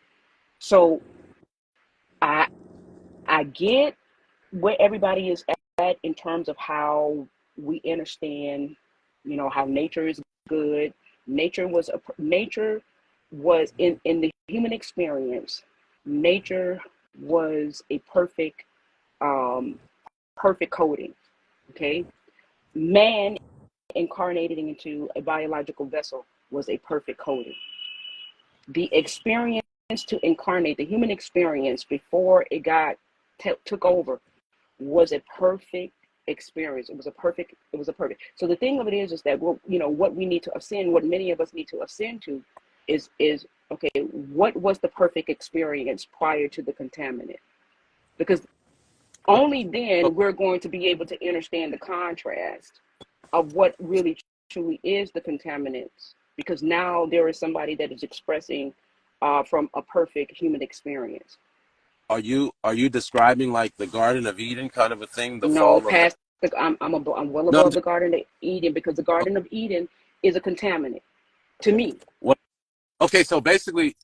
So I get where everybody is at in terms of how we understand, how nature is good. Nature was in the human experience. Nature was a perfect coding. Okay, man incarnated into a biological vessel was a perfect coding. The experience to incarnate, the human experience before it took over, was a perfect experience. It was a perfect. So the thing of it is that what we need to ascend, what many of us need to ascend to, is okay. What was the perfect experience prior to the contaminant? Because only then we're going to be able to understand the contrast of what really truly is the contaminants. Because now there is somebody that is expressing from a perfect human experience. Are you describing like the Garden of Eden kind of a thing? The No, fall of past I'm well no. above the Garden of Eden, because the Garden of Eden is a contaminant to me. What? Okay, so basically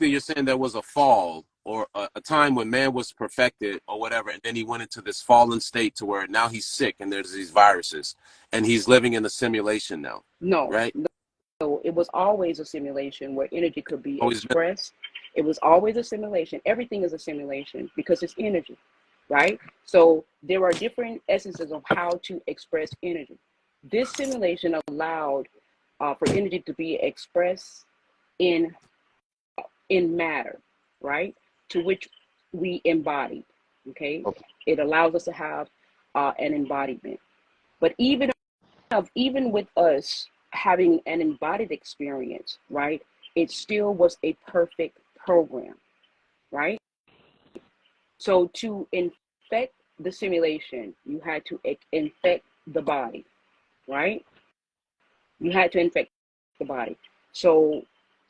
you're saying there was a fall or a time when man was perfected or whatever, and then he went into this fallen state to where now he's sick and there's these viruses and he's living in a simulation now, No, right? so it was always a simulation where energy could be Always been. expressed. It was always a simulation. Everything is a simulation because it's energy, right? So there are different essences of how to express energy. This simulation allowed for energy to be expressed in matter, right? To which we embody. Okay, it allows us to have an embodiment. But even with us having an embodied experience, right? It still was a perfect program, right? So to infect the simulation, you had to infect the body, right? You had to infect the body. So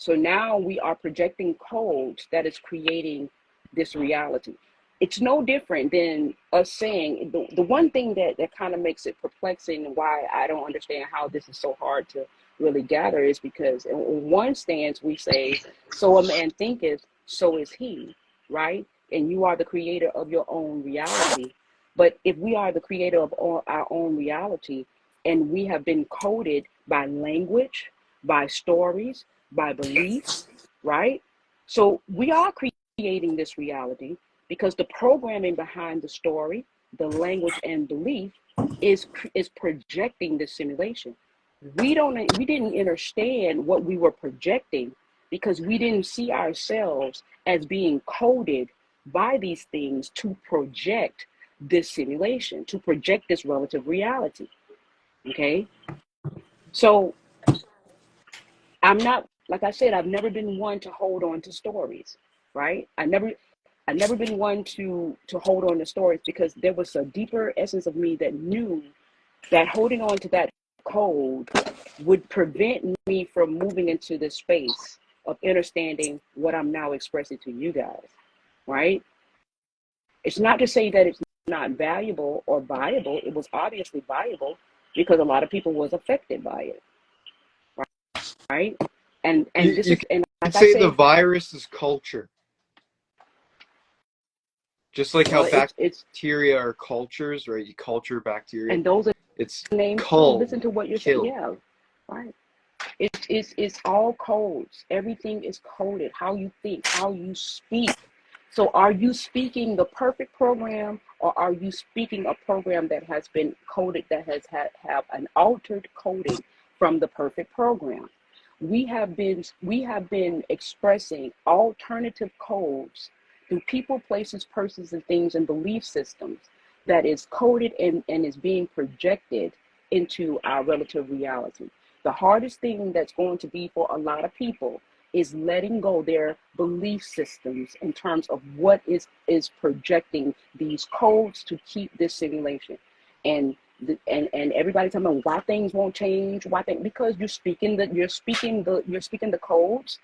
now we are projecting codes that is creating this reality. It's no different than us saying, the one thing that kind of makes it perplexing and why I don't understand how this is so hard to really gather is because in one stance we say, so a man thinketh, so is he, right? And you are the creator of your own reality. But if we are the creator of our own reality, and we have been coded by language, by stories, by beliefs, right? So we are creating this reality because the programming behind the story, the language and belief is projecting the simulation. We didn't understand what we were projecting because we didn't see ourselves as being coded by these things to project this simulation, to project this relative reality. Okay, so I'm not, like I said, I've never been one to hold on to stories, right? I've never been one to hold on to stories because there was a deeper essence of me that knew that holding on to that code would prevent me from moving into the space of understanding what I'm now expressing to you guys, right? It's not to say that it's not valuable or viable. It was obviously viable because a lot of people was affected by it, right? And this You is, and could like I say the said, virus is culture. Just like how Well, it's bacteria are cultures, right? You culture bacteria. and those are It's names too. cull, Listen to what you're saying. kill. Yeah, right. It's all codes. Everything is coded. How you think, how you speak. So are you speaking the perfect program, or are you speaking a program that has been coded, that has have an altered coding from the perfect program? We have been expressing alternative codes through people, places, persons, and things, and belief systems that is coded and is being projected into our relative reality. The hardest thing that's going to be for a lot of people is letting go their belief systems in terms of what is projecting these codes to keep this simulation. And everybody's talking about why things won't change, because you're speaking the codes,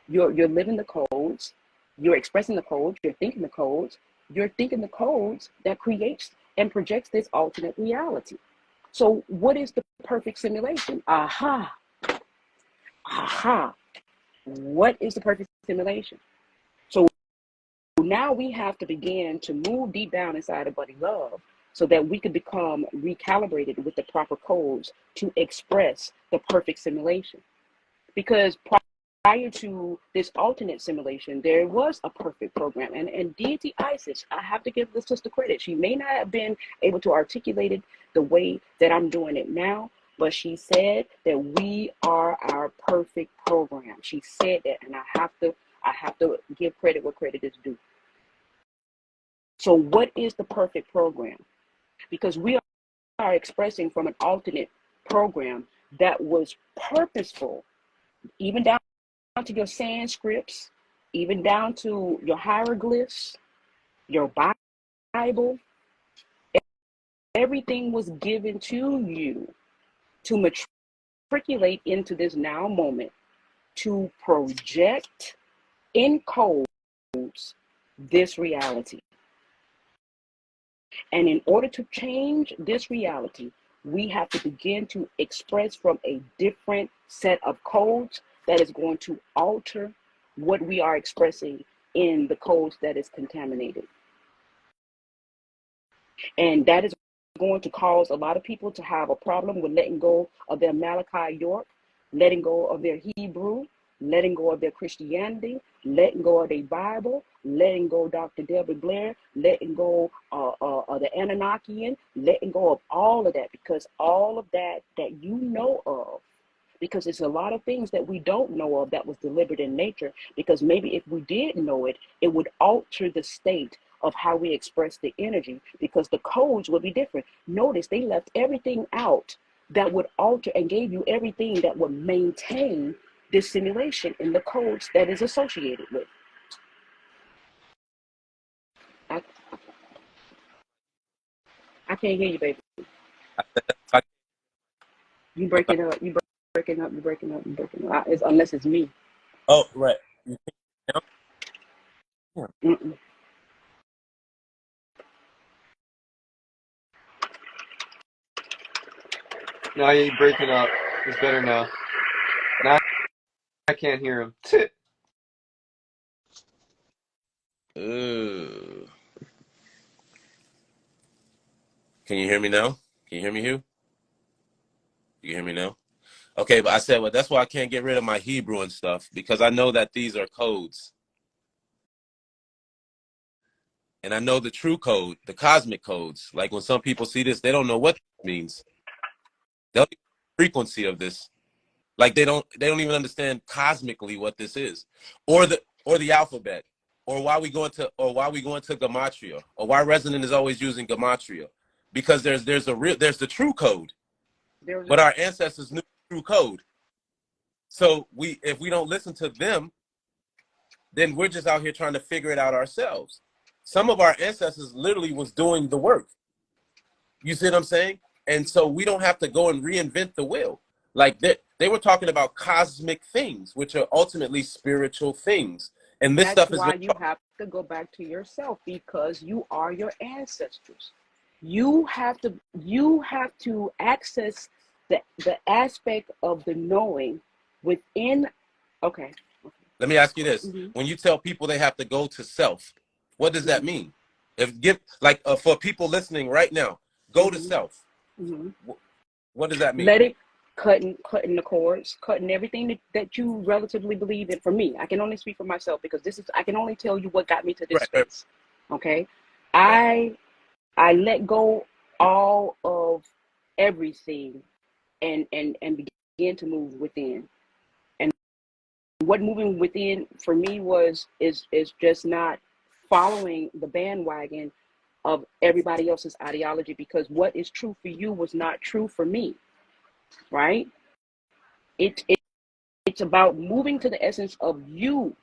you're living the codes, you're expressing the codes, you're thinking the codes that creates and projects this alternate reality. So what is the perfect simulation? Aha. What is the perfect simulation? So now we have to begin to move deep down inside of Buddy Love so that we could become recalibrated with the proper codes to express the perfect simulation. Because prior to this alternate simulation, there was a perfect program. And Deity Isis, I have to give the sister credit. She may not have been able to articulate it the way that I'm doing it now, but she said that we are our perfect program. She said that, and I have to give credit where credit is due. So what is the perfect program? Because we are expressing from an alternate program that was purposeful, even down to your Sanscripts, even down to your hieroglyphs, your Bible. Everything was given to you to matriculate into this now moment, to project in codes this reality. And in order to change this reality, we have to begin to express from a different set of codes that is going to alter what we are expressing in the codes that is contaminated. And that is going to cause a lot of people to have a problem with letting go of their Malachi York, letting go of their Hebrew, letting go of their Christianity, letting go of their Bible, letting go of Dr. Deborah Blair, letting go of the Anunnakian, letting go of all of that, because all of that you know of, because it's a lot of things that we don't know of that was delivered in nature, because maybe if we did know it, it would alter the state of how we express the energy, because the codes would be different. Notice they left everything out that would alter and gave you everything that would maintain this simulation in the codes that is associated with. I can't hear you, baby. You breaking up. You breaking up. You breaking up. You breaking up. Unless it's me. Oh, right. Mm-mm. Now you're breaking up. It's better now. Now I can't hear him. Can you hear me now? Can you hear me, Hugh? You can hear me now? Okay, but I said, well, that's why I can't get rid of my Hebrew and stuff, because I know that these are codes. And I know the true code, the cosmic codes. Like when some people see this, they don't know what it means. They'll get the frequency of this. Like they don't even understand cosmically what this is. Or the alphabet. Or why we go into gematria, or why Resonant is always using gematria. Because there's the true code. But our ancestors knew the true code. So if we don't listen to them, then we're just out here trying to figure it out ourselves. Some of our ancestors literally was doing the work. You see what I'm saying? And so we don't have to go and reinvent the wheel. Like they were talking about cosmic things, which are ultimately spiritual things. And this stuff is why you have to go back to yourself, because you are your ancestors. You have to access the aspect of the knowing within. Okay. Let me ask you this. Mm-hmm. When you tell people they have to go to self, what does that mean? If give like for people listening right now, go to Mm-hmm. self. Mm-hmm. What does that mean? Let it cutting the cords, cutting everything that you relatively believe in. For me, I can only speak for myself because I can only tell you what got me to this Right, right, space. Okay, right. I let go all of everything and began to move within. And what moving within for me is just not following the bandwagon of everybody else's ideology, because what is true for you was not true for me, right? It it's about moving to the essence of you.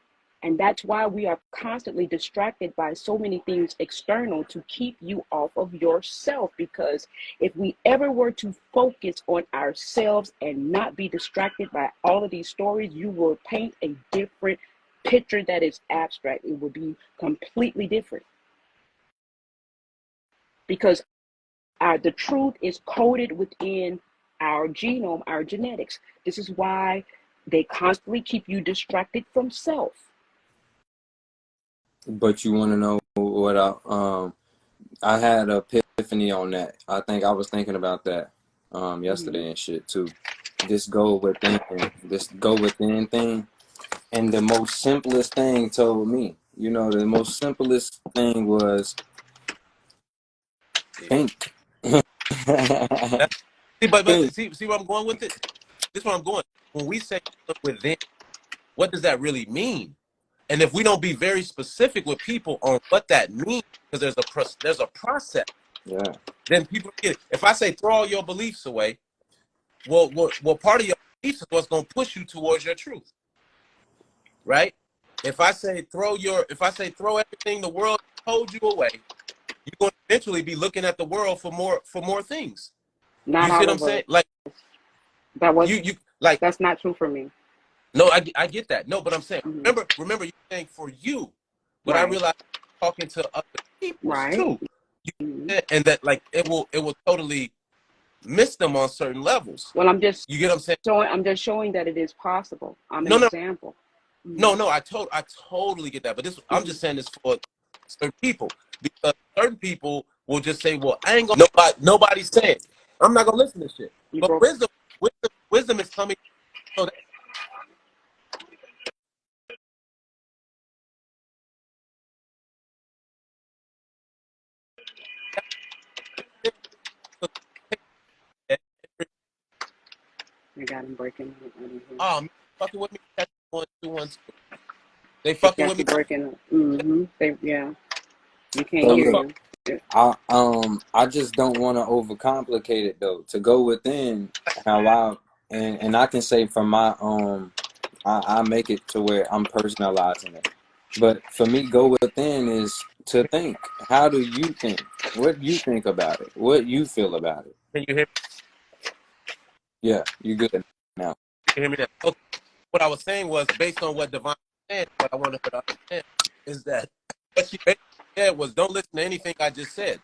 And that's why we are constantly distracted by so many things external to keep you off of yourself. Because if we ever were to focus on ourselves and not be distracted by all of these stories, you will paint a different picture that is abstract. It will be completely different because the truth is coded within our genome, our genetics. This is why they constantly keep you distracted from self. But you want to know what I had an epiphany on that. I think I was thinking about that Mm-hmm. yesterday and shit too. This go within thing. And the most simplest thing told me, the most simplest thing was think. That's, but Think. see where I'm going with it. This is where I'm going. When we say look within, what does that really mean? And if we don't be very specific with people on what that means, because there's a process, Yeah. then people get it. If I say throw all your beliefs away, well, part of your beliefs is what's going to push you towards your truth, right? If I say throw everything the world told you away, you're going to eventually be looking at the world for more things. Not You see all what I'm of us. saying? Like That was you like that's not true for me. no, I get that. No, but I'm saying Mm-hmm. remember you saying for you, but I Right. realize talking to other peoples Right. too. Mm-hmm. And that like it will totally miss them on certain levels. Well, You get what I'm saying? I'm just showing that it is possible. I'm an No, no, example. Mm-hmm. no. I totally get that. But I'm Mm-hmm. just saying this for certain people because certain people will just say, "Well, I ain't gonna nobody's saying. I'm not gonna listen to shit." You But broke. wisdom is coming. So I got him breaking. oh, man, fucking with me. Catch 1 2 1 2. They It's fucking with got you me. breaking up. Mm-hmm. Yeah. You can't So Some hear look, fuck. you. I just don't want to overcomplicate it though. To go within how and I can say from my I make it to where I'm personalizing it. But for me, go within is to think. How do you think? What you think about it? What you feel about it? Can you hear? Yeah, you good now. You can hear me now? Okay. What I was saying was based on what Divine said. What I wanted her to understand is that what she basically said was don't listen to anything I just said.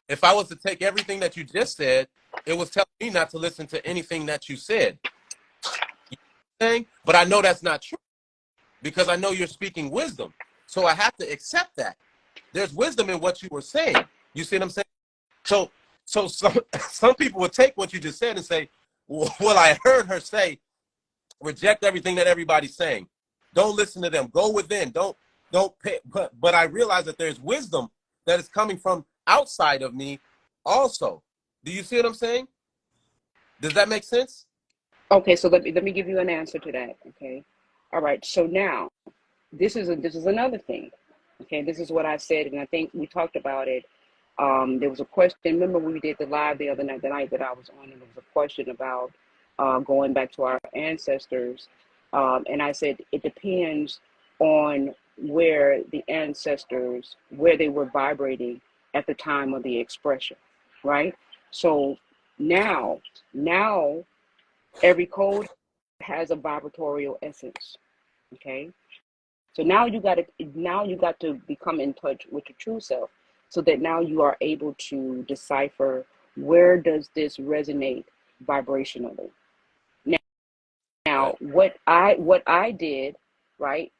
If I was to take everything that you just said, it was telling me not to listen to anything that you said. You know what I'm saying? But I know that's not true because I know you're speaking wisdom. So I have to accept that. There's wisdom in what you were saying. You see what I'm saying? So some some people would take what you just said and say, well, I heard her say, reject everything that everybody's saying. Don't listen to them. Go within. Don't pay. But I realize that there's wisdom that is coming from outside of me also. Do you see what I'm saying? Does that make sense? Okay, so let me give you an answer to that. Okay. All right. So now this is another thing. Okay, this is what I said, and I think we talked about it. There was a question. Remember when we did the live the night that I was on, and there was a question about going back to our ancestors, and I said it depends on where the ancestors, where they were vibrating at the time of the expression, right? So now, now every code has a vibratorial essence. Okay, so now you got to become in touch with your true self, so that now you are able to decipher where does this resonate vibrationally. Now, Right. what I did, right?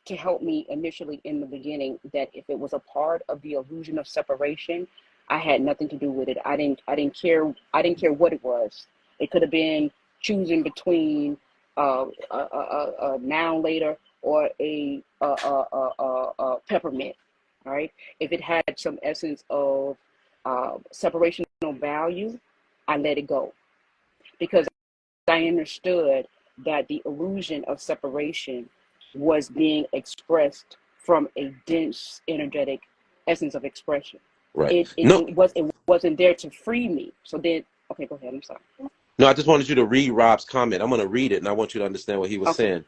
to help me initially in the beginning, that if it was a part of the illusion of separation, I had nothing to do with it. I didn't care what it was. It could have been choosing between a noun later or a peppermint. All right. If it had some essence of separational value, I let it go, because I understood that the illusion of separation was being expressed from a dense energetic essence of expression. Right. It wasn't there to free me. So then, okay, go ahead. I'm sorry. No, I just wanted you to read Rob's comment. I'm going to read it, and I want you to understand what he was saying.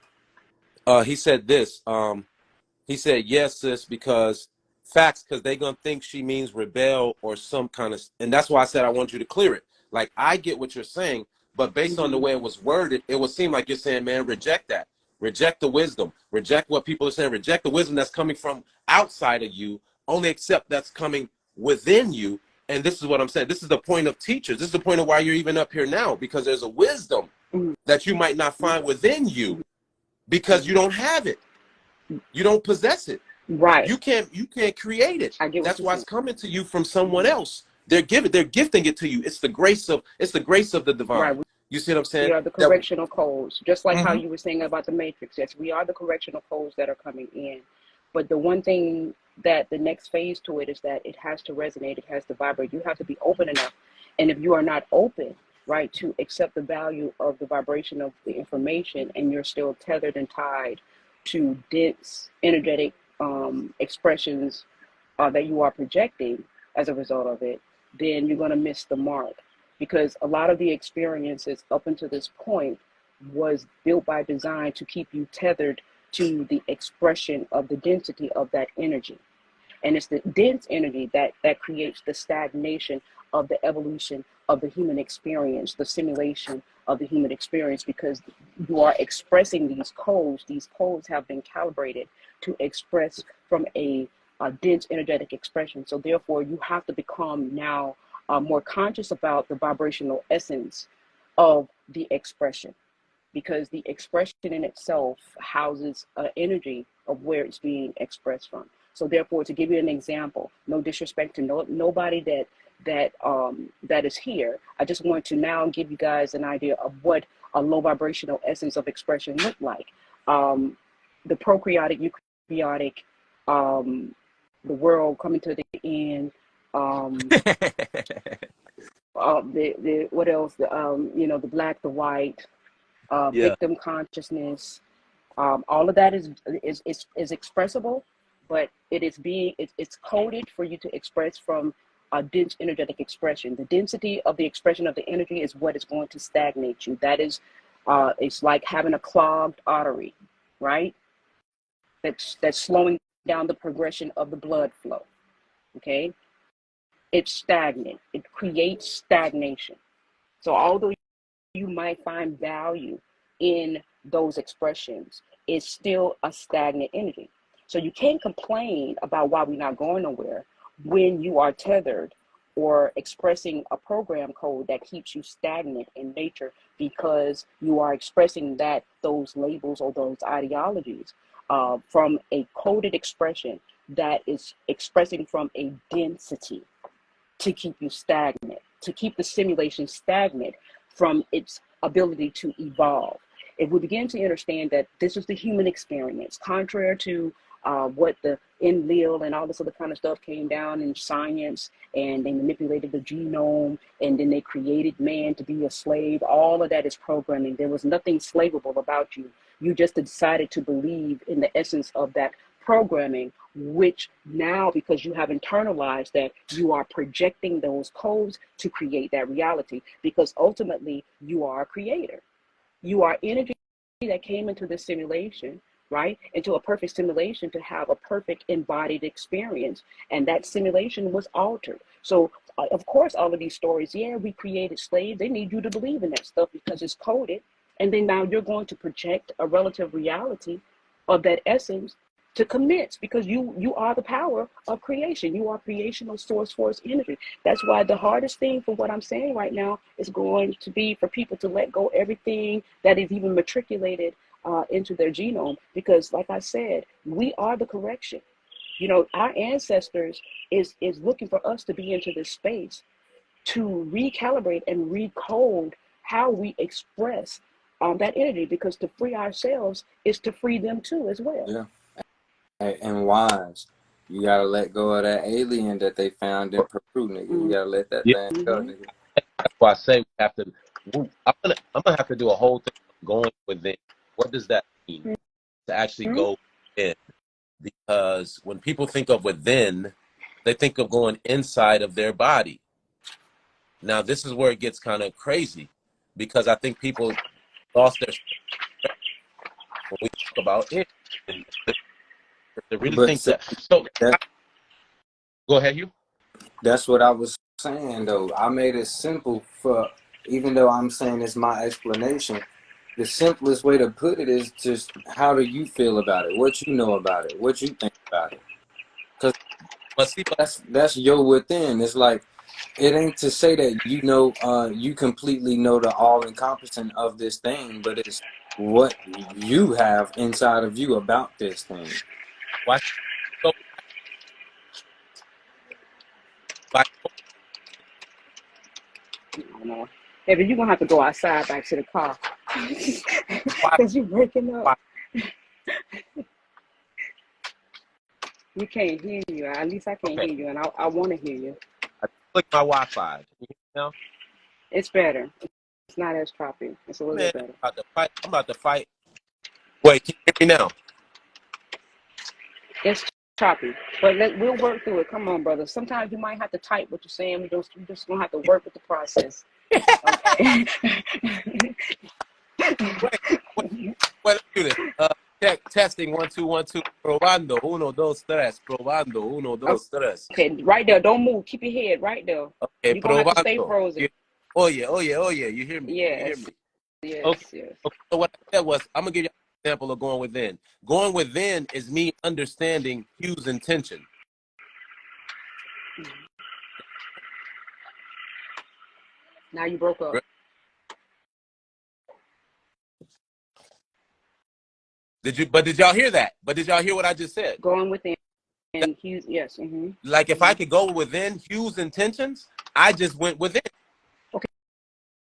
He said this. He said, yes, sis, because they're going to think she means rebel or some kind of, and that's why I said I want you to clear it. Like, I get what you're saying, but based on the way it was worded, it would seem like you're saying, man, reject that. Reject the wisdom. Reject what people are saying. Reject the wisdom that's coming from outside of you. Only accept that's coming within you. And this is what I'm saying. This is the point of teachers. This is the point of why you're even up here now, because there's a wisdom that you might not find within you because you don't have it. You don't possess it. Right. You can't create it. I get That's what why you're it's coming to you from someone else. They're gifting it to you. It's the grace of the divine. Right. You see what I'm saying? We are the correctional codes, just like how Mhm. you were saying about the matrix. Yes, we are the correctional codes that are coming in. But the one thing that the next phase to it is that it has to resonate, it has to vibrate. You have to be open enough. And if you are not open, right, to accept the value of the vibration of the information, and you're still tethered and tied to dense energetic expressions that you are projecting as a result of it, then you're going to miss the mark. Because a lot of the experiences up until this point was built by design to keep you tethered to the expression of the density of that energy. And it's the dense energy that creates the stagnation of the evolution of the human experience, the simulation of the human experience, because you are expressing these codes. These codes have been calibrated to express from a dense energetic expression. So therefore, you have to become now more conscious about the vibrational essence of the expression, because the expression in itself houses energy of where it's being expressed from. So therefore, to give you an example, no disrespect to nobody that is here, I just want to now give you guys an idea of what a low vibrational essence of expression look like. The prokaryotic, eukaryotic, the world coming to the end. The what else? The black, the white, victim consciousness. All of that is expressible, but it's coded for you to express from a dense energetic expression. The density of the expression of the energy is what is going to stagnate you. That is, it's like having a clogged artery, right? That's slowing down the progression of the blood flow. Okay, it's stagnant. It creates stagnation. So although you might find value in those expressions, it's still a stagnant energy. So you can't complain about why we're not going nowhere when you are tethered or expressing a program code that keeps you stagnant in nature, because you are expressing those labels or those ideologies from a coded expression that is expressing from a density to keep you stagnant, to keep the simulation stagnant from its ability to evolve. If we begin to understand that this is the human experience, contrary to what the Enlil and all this other kind of stuff came down in science, and they manipulated the genome, and then they created man to be a slave. All of that is programming. There was nothing slaveable about you. You just decided to believe in the essence of that programming, which now, because you have internalized that, you are projecting those codes to create that reality, because ultimately you are a creator. You are energy that came into this simulation, right? Into a perfect simulation to have a perfect embodied experience. And that simulation was altered. So of course, all of these stories, yeah, we created slaves. They need you to believe in that stuff because it's coded. And then now you're going to project a relative reality of that essence to commence, because you are the power of creation. You are creational source force energy. That's why the hardest thing for what I'm saying right now is going to be for people to let go everything that is even matriculated into their genome, because like I said, we are the correction. You know, our ancestors is looking for us to be into this space to recalibrate and recode how we express that energy, because to free ourselves is to free them too as well. Yeah. And wise, you gotta let go of that alien that they found in Peru, nigga. You gotta let that thing go, nigga. That's why I say we have to. I'm gonna have to do a whole thing of going within. What does that mean to actually go in? Because when people think of within, they think of going inside of their body. Now, this is where it gets kind of crazy, because I think people lost their when we talk about it. And they really But think that. So, go ahead, Hugh. that's what I was saying, though. I made it simple for, even though I'm saying it's my explanation, the simplest way to put it is just, how do you feel about it? What you know about it? What you think about it? Because that's your within. It's like, it ain't to say that you know, you completely know the all-encompassing of this thing, but it's what you have inside of you about this thing. Why? So, I don't know. Maybe you're gonna have to go outside back to the car because you're breaking up. We can't hear you. At least I can't hear you, and I want to hear you. I click my Wi-Fi. You know? It's better. It's not as choppy. It's a little bit better. I'm about to fight. Wait, can you hear me now? It's choppy, but we'll work through it. Come on, brother. Sometimes you might have to type what you're saying. We just gonna have to work with the process. Okay. Wait, let's do this. Testing 1 2 1 2. Probando 1 2 3. Probando 1 2 3. Okay, right there. Don't move. Keep your head right there. Okay, you're gonna have to stay frozen. Oh yeah. You hear me? Yes. You hear me? Yes. Okay. Yes. Okay. So what I said was, I'm gonna give you an example of going within. Going within is me understanding Hugh's intention. Now you broke up. Did y'all hear that? But did y'all hear what I just said? Going within and Hughes, yes. Like, if I could go within Hugh's intentions, I just went within.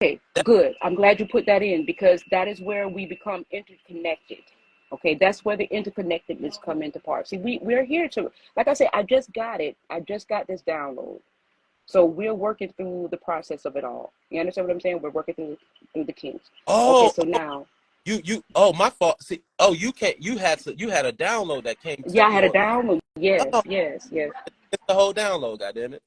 Okay, good. I'm glad you put that in, because that is where we become interconnected. Okay, that's where the interconnectedness come into part. See, we're here to, like I said, I just got it. I just got this download. So we're working through the process of it all. You understand what I'm saying? We're working through the kinks. Oh, okay, so now my fault. See, you had a download that came to I had you. a download. Yes. It's the whole download, goddammit.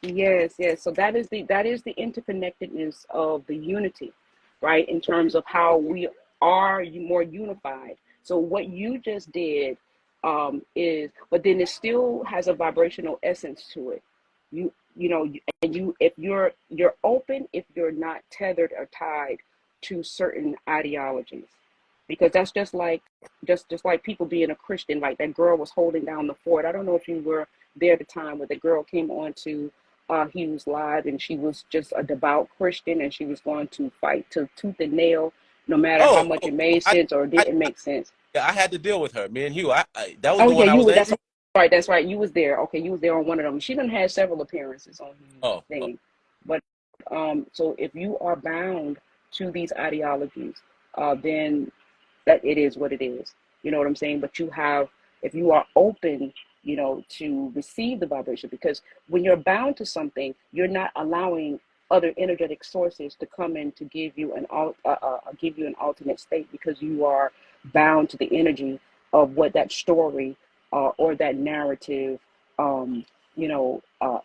Yes. So that is the interconnectedness of the unity, right? In terms of how we are more unified. So what you just did is, but then it still has a vibrational essence to it. If you're open, if you're not tethered or tied to certain ideologies, because that's just like people being a Christian. Like that girl was holding down the fort. I don't know if you were there at the time where the girl came on to Hughes Live, and she was just a devout Christian, and she was going to fight to tooth and nail, no matter how much it made sense or didn't make sense. Yeah, I had to deal with her. Me and Hugh. That was the one I was angry. That's right. You was there. Okay, you was there on one of them. She done had several appearances on the thing. But so if you are bound to these ideologies, then that it is what it is. You know what I'm saying? But if you are open, to receive the vibration, because when you're bound to something, you're not allowing other energetic sources to come in to give you an alternate state, because you are bound to the energy of what that story or that narrative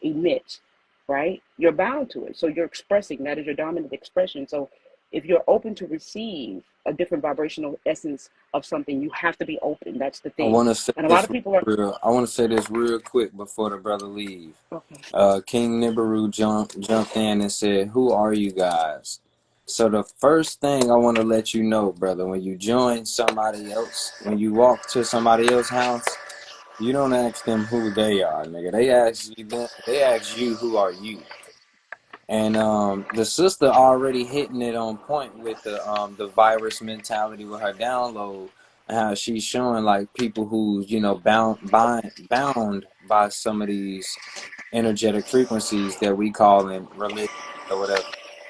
emits, right? You're bound to it, so you're expressing, that is your dominant expression. So if you're open to receive a different vibrational essence of something, you have to be open. That's the thing. I want to say, and a lot of people are. I want to say this real quick before the brother leave. Okay. King Nibiru jumped in and said, "Who are you guys?" So the first thing I want to let you know, brother, when you join somebody else, when you walk to somebody else's house, you don't ask them who they are, nigga. They ask you, who are you? And the sister already hitting it on point with the virus mentality with her download, and how she's showing like people who's, you know, bound by some of these energetic frequencies that we call in religion or whatever.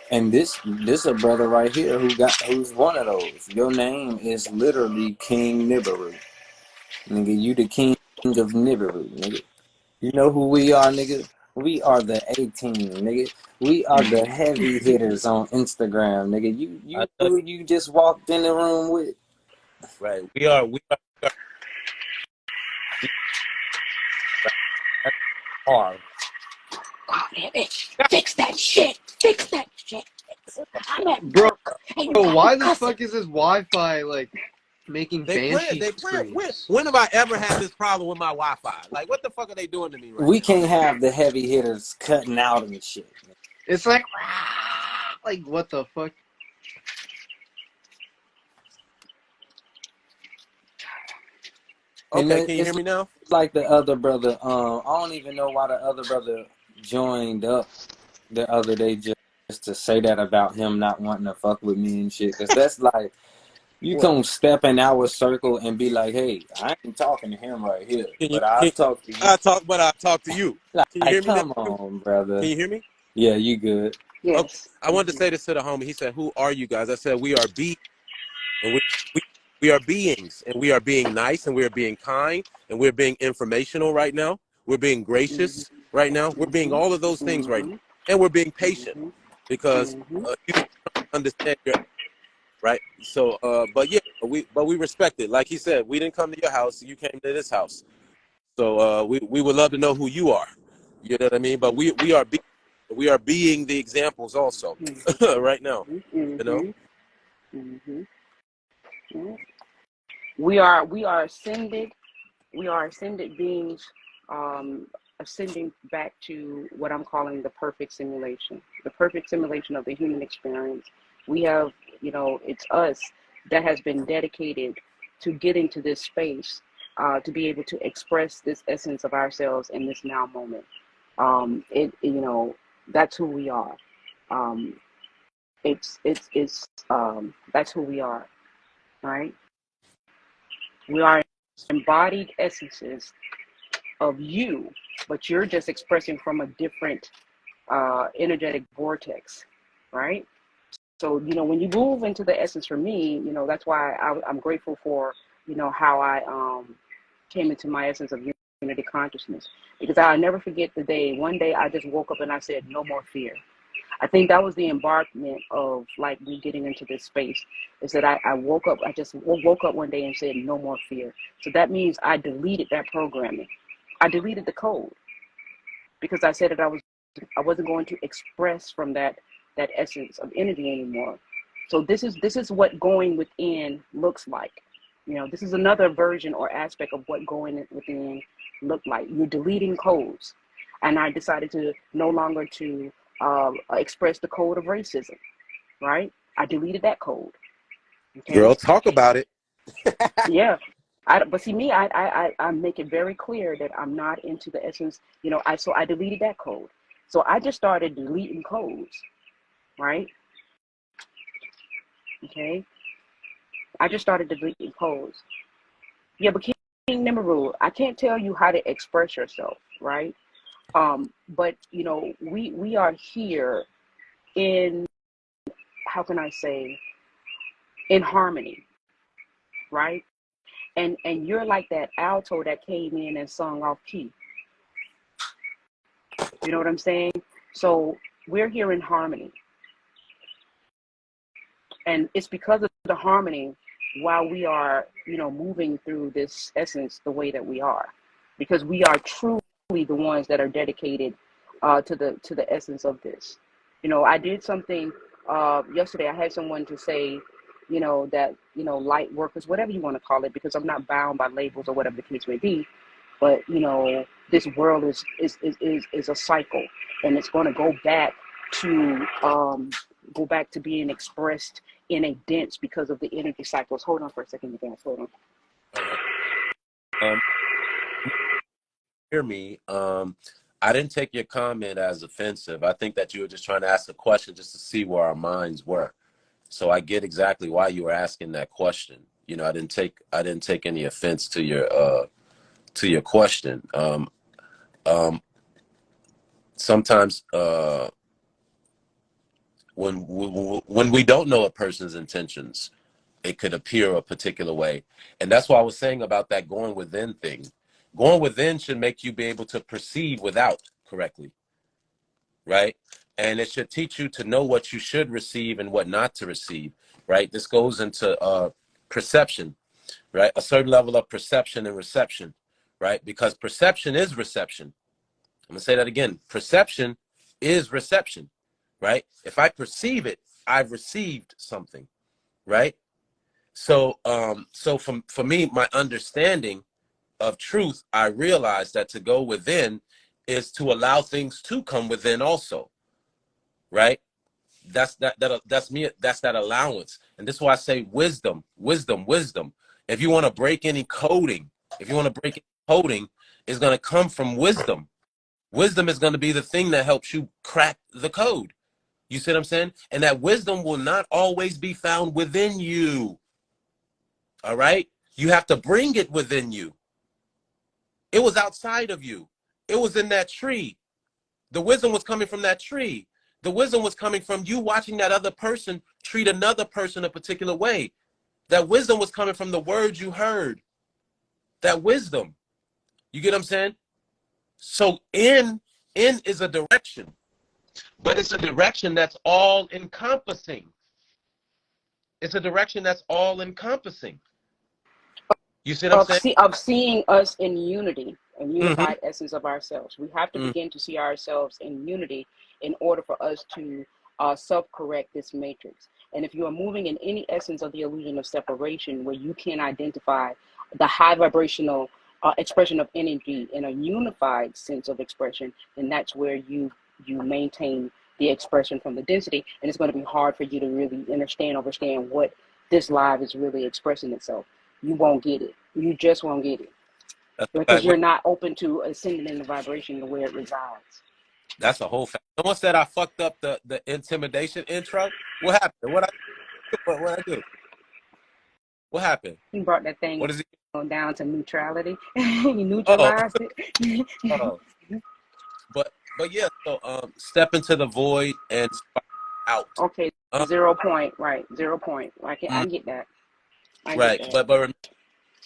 And this a brother right here who's one of those. Your name is literally King Nibiru. Nigga, you the king of Nibiru, nigga. You know who we are, nigga? We are the 18, nigga. We are the heavy hitters on Instagram, nigga. You I know know, who you just walked in the room with? right? We are deep, right? That's hard. God damn it. Fix that shit. Fix that shit. I'm at Bro, work and you got me why the cussing. fuck is this Wi-Fi like making They play. banshee They play. screams? When have I ever had this problem with my Wi-Fi? Like, what the fuck are they doing to me right We now? can't have the heavy hitters cutting out and shit. It's like, like what the fuck? And Okay, then can you it's hear me now? like the other brother. I don't even know why the other brother joined up the other day just to say that about him not wanting to fuck with me and shit. Cause that's like, you What? come step in our circle and be like, hey, I ain't talking to him right here, Can you? but I'll Can, talk to you. I talk, but I talk to you. Can you Like, hear me now? come on, Can brother. you hear me? Yeah, you good. Okay. Yes. I wanted to say this to the homie. He said, "Who are you guys?" I said, "We are beings, and we we are beings, and we are being nice, and we are being kind, and we're being informational right now. We're being Mm-hmm. gracious right now. We're being all of those things right now, and we're being patient Mm-hmm. because Mm-hmm. you understand your right. So, but yeah, we respect it. Like he said, we didn't come to your house; you came to this house. So, we would love to know who you are. You know what I mean? But we are being the examples also right now. You know." Mm-hmm. Mm-hmm. Mm-hmm. We are ascended. We are ascended beings, um, ascending back to what I'm calling the perfect simulation of the human experience. We have, it's us that has been dedicated to getting to this space, to be able to express this essence of ourselves in this now moment. That's who we are. Um, that's who we are, right? We are embodied essences of you, but you're just expressing from a different energetic vortex, right? So, when you move into the essence for me, that's why I'm grateful for, how I came into my essence of unity consciousness. Because I'll never forget the day, one day I just woke up and I said, no more fear. I think that was the embarkment of like me getting into this space. Is that I woke up, I just woke up one day and said, no more fear. So that means I deleted that programming. I deleted the code because I said that I wasn't going to express from that essence of energy anymore. So this is what going within looks like. This is another version or aspect of what going within look like. You're deleting codes, and I decided to no longer to express the code of racism. Right? I deleted that code. Okay. Girl, talk about it. Yeah. But see me, I make it very clear that I'm not into the essence. I deleted that code. So I just started deleting codes, right? Okay. I just started deleting codes. Yeah, but King Nimaru, I can't tell you how to express yourself, right? But we are here in, how can I say, in harmony, right? And you're like that alto that came in and sung off key. You know what I'm saying? So we're here in harmony. And it's because of the harmony while we are, moving through this essence the way that we are. Because we are truly the ones that are dedicated to the essence of this. I did something yesterday. I had someone to say, that, light workers, whatever you want to call it, because I'm not bound by labels or whatever the case may be. But this world is a cycle, and it's going to go back to being expressed in a dense because of the energy cycles. Hold on for a second, you guys. Hold on. All right. Hear me. I didn't take your comment as offensive. I think that you were just trying to ask a question just to see where our minds were. So I get exactly why you were asking that question. You know, I didn't take any offense to your question. Sometimes when we don't know a person's intentions, it could appear a particular way. And that's why I was saying about that going within thing. Going within should make you be able to perceive without correctly, right? And it should teach you to know what you should receive and what not to receive, right? This goes into perception, right? A certain level of perception and reception, right? Because perception is reception. I'm gonna say that again. Perception is reception, right? If I perceive it, I've received something, right? So, for me, my understanding of truth, I realized that to go within is to allow things to come within also, right? That's me. That's that allowance, and this is why I say wisdom, wisdom, wisdom. If you want to break any coding, it's going to come from wisdom. Wisdom is going to be the thing that helps you crack the code. You see what I'm saying? And that wisdom will not always be found within you. All right? You have to bring it within you. It was outside of you. It was in that tree. The wisdom was coming from that tree. The wisdom was coming from you watching that other person treat another person a particular way. That wisdom was coming from the words you heard. That wisdom. You get what I'm saying? So in is a direction, but it's a direction that's all encompassing. It's a direction that's all encompassing. You see what I'm saying? Of seeing us in unity, a unified Mm-hmm. essence of ourselves. We have to Mm-hmm. begin to see ourselves in unity in order for us to self-correct this matrix. And if you are moving in any essence of the illusion of separation, where you can identify the high vibrational expression of energy in a unified sense of expression, then that's where you maintain the expression from the density. And it's going to be hard for you to really understand what this live is really expressing itself. You won't get it. You just won't get it That's a because fact. you're not open to ascending in the vibration to where it resides. That's a whole fact. Someone said I fucked up the intimidation intro. What happened? What I do? What happened? You brought that thing What is it? down to neutrality. You Oh, neutralized it. oh. But yeah. So step into the void and spark out. Okay, Um, 0 point, right? 0 point. I get that. right. But remember,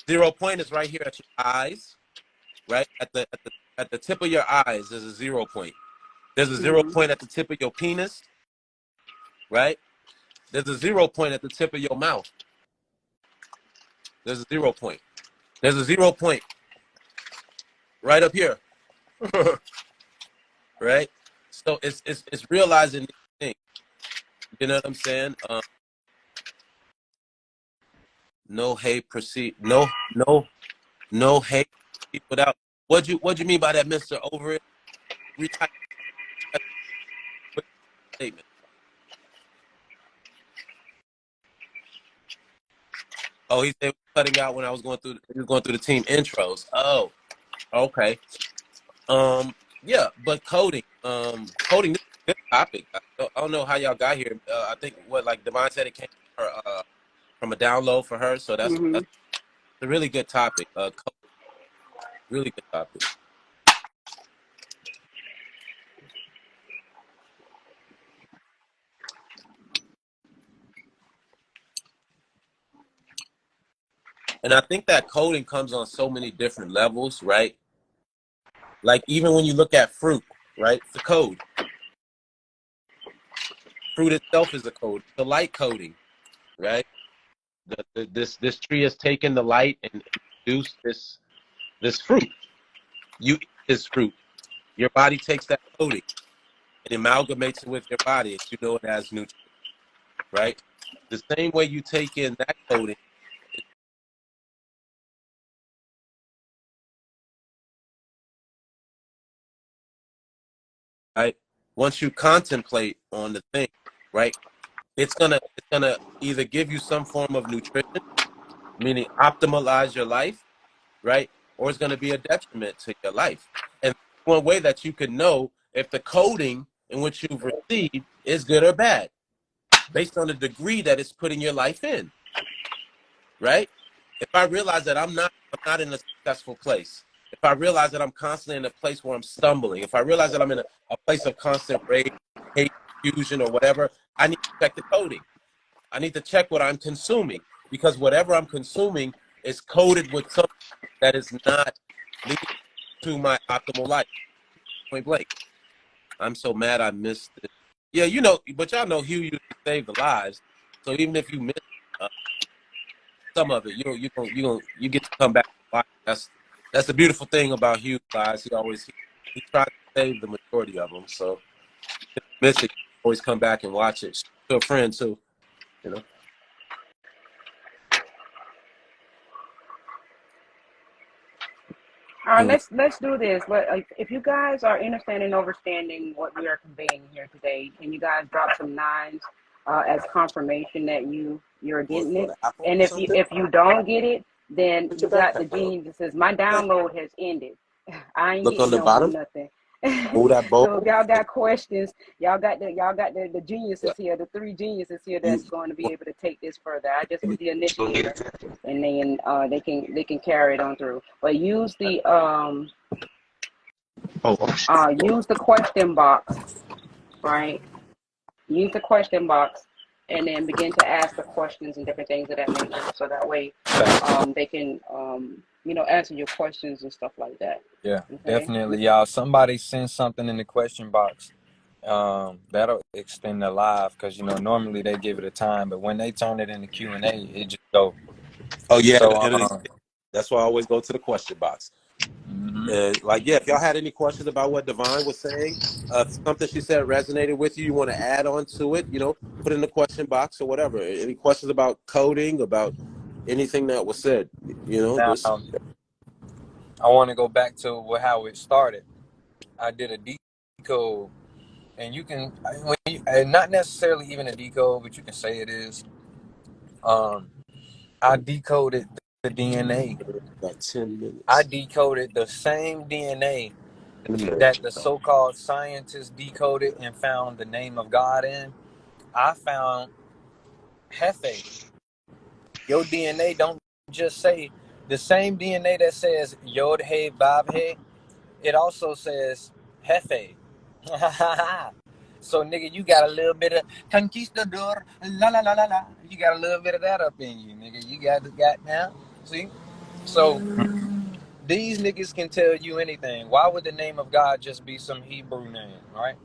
0 point is right here at your eyes, right? At the tip of your eyes, there's a 0 point. There's a 0 point at the tip of your penis, right? There's a 0 point at the tip of your mouth. There's a 0 point. There's a 0 point right up here, right? So it's realizing these things. You know what I'm saying? No hate, proceed. No hate without. What'd you mean by that, Mr. Over it? Retype that statement. Oh, he said cutting out when I was going through. He was going through the team intros. Oh, okay. Yeah, but coding. Coding is a good topic. I don't know how y'all got here. I think like Divine said it came from a download for her. So that's a really good topic. Really good topic. And I think that coding comes on so many different levels, right? Like even when you look at fruit, right? It's a code. Fruit itself is a code. The light coding, right? This tree has taken the light and produced this fruit. You eat this fruit. Your body takes that coding and amalgamates it with your body, and you know it as nutrients, right? The same way you take in that coding. Right? Once you contemplate on the thing, right? It's gonna either give you some form of nutrition, meaning optimize your life, right? Or it's gonna be a detriment to your life. And one way that you can know if the coding in which you've received is good or bad, based on the degree that it's putting your life in, right? If I realize that I'm not in a successful place, if I realize that I'm constantly in a place where I'm stumbling, if I realize that I'm in a place of constant rage, hate, confusion, or whatever, I need to check the coding. I need to check what I'm consuming, because whatever I'm consuming is coded with something that is not leading to my optimal life. Point blank. I'm so mad I missed it. Yeah, you know, but y'all know Hugh usually saved the lives. So even if you miss uh, some of it, you get to come back and watch. That's the beautiful thing about Hugh's lives. He tries to save the majority of them. So if you miss it, you always come back and watch it. To a friend too, you know. All right, let's do this. If you guys are interested in understanding what we are conveying here today, can you guys drop some nines as confirmation that you're getting For it? the Apple And or if you something. if you don't get it, then Put you your got the backpack on. genes that says my download has ended. I ain't Look on getting the no more bottom. nothing. Move that So if bowl. y'all got questions, y'all got the Yeah. geniuses here, the three geniuses here You, that's going to be able to take this further. I just was the initiator, and then they can carry it on through. But use the use the question box, right? Use the question box, and then begin to ask the questions and different things of that nature. So that way, they can answer your questions and stuff like that. Yeah, Okay. definitely, y'all. Somebody send something in the question box. That'll extend the live because normally they give it a time, but when they turn it into Q&A, it just go. oh yeah, So that's why I always go to the question box. mhm. Like, yeah, if y'all had any questions about what Divine was saying, if something she said resonated with you, you want to add on to it, put in the question box or whatever. Any questions about coding, about anything that was said, Now just I want to go back to how it started. I did a decode, and you can and not necessarily even a decode, but you can say it is. I decoded the DNA. about 10 I minutes. decoded the same DNA In a minute. that the so-called scientists decoded and found the name of God in. I found Hefe. Your DNA don't just say the same DNA that says Yod He Vav He. It also says Hefe. So nigga, you got a little bit of conquistador, la la la la la. You got a little bit of that up in you, nigga. You got now. See? So these niggas can tell you anything. Why would the name of God just be some Hebrew name, right?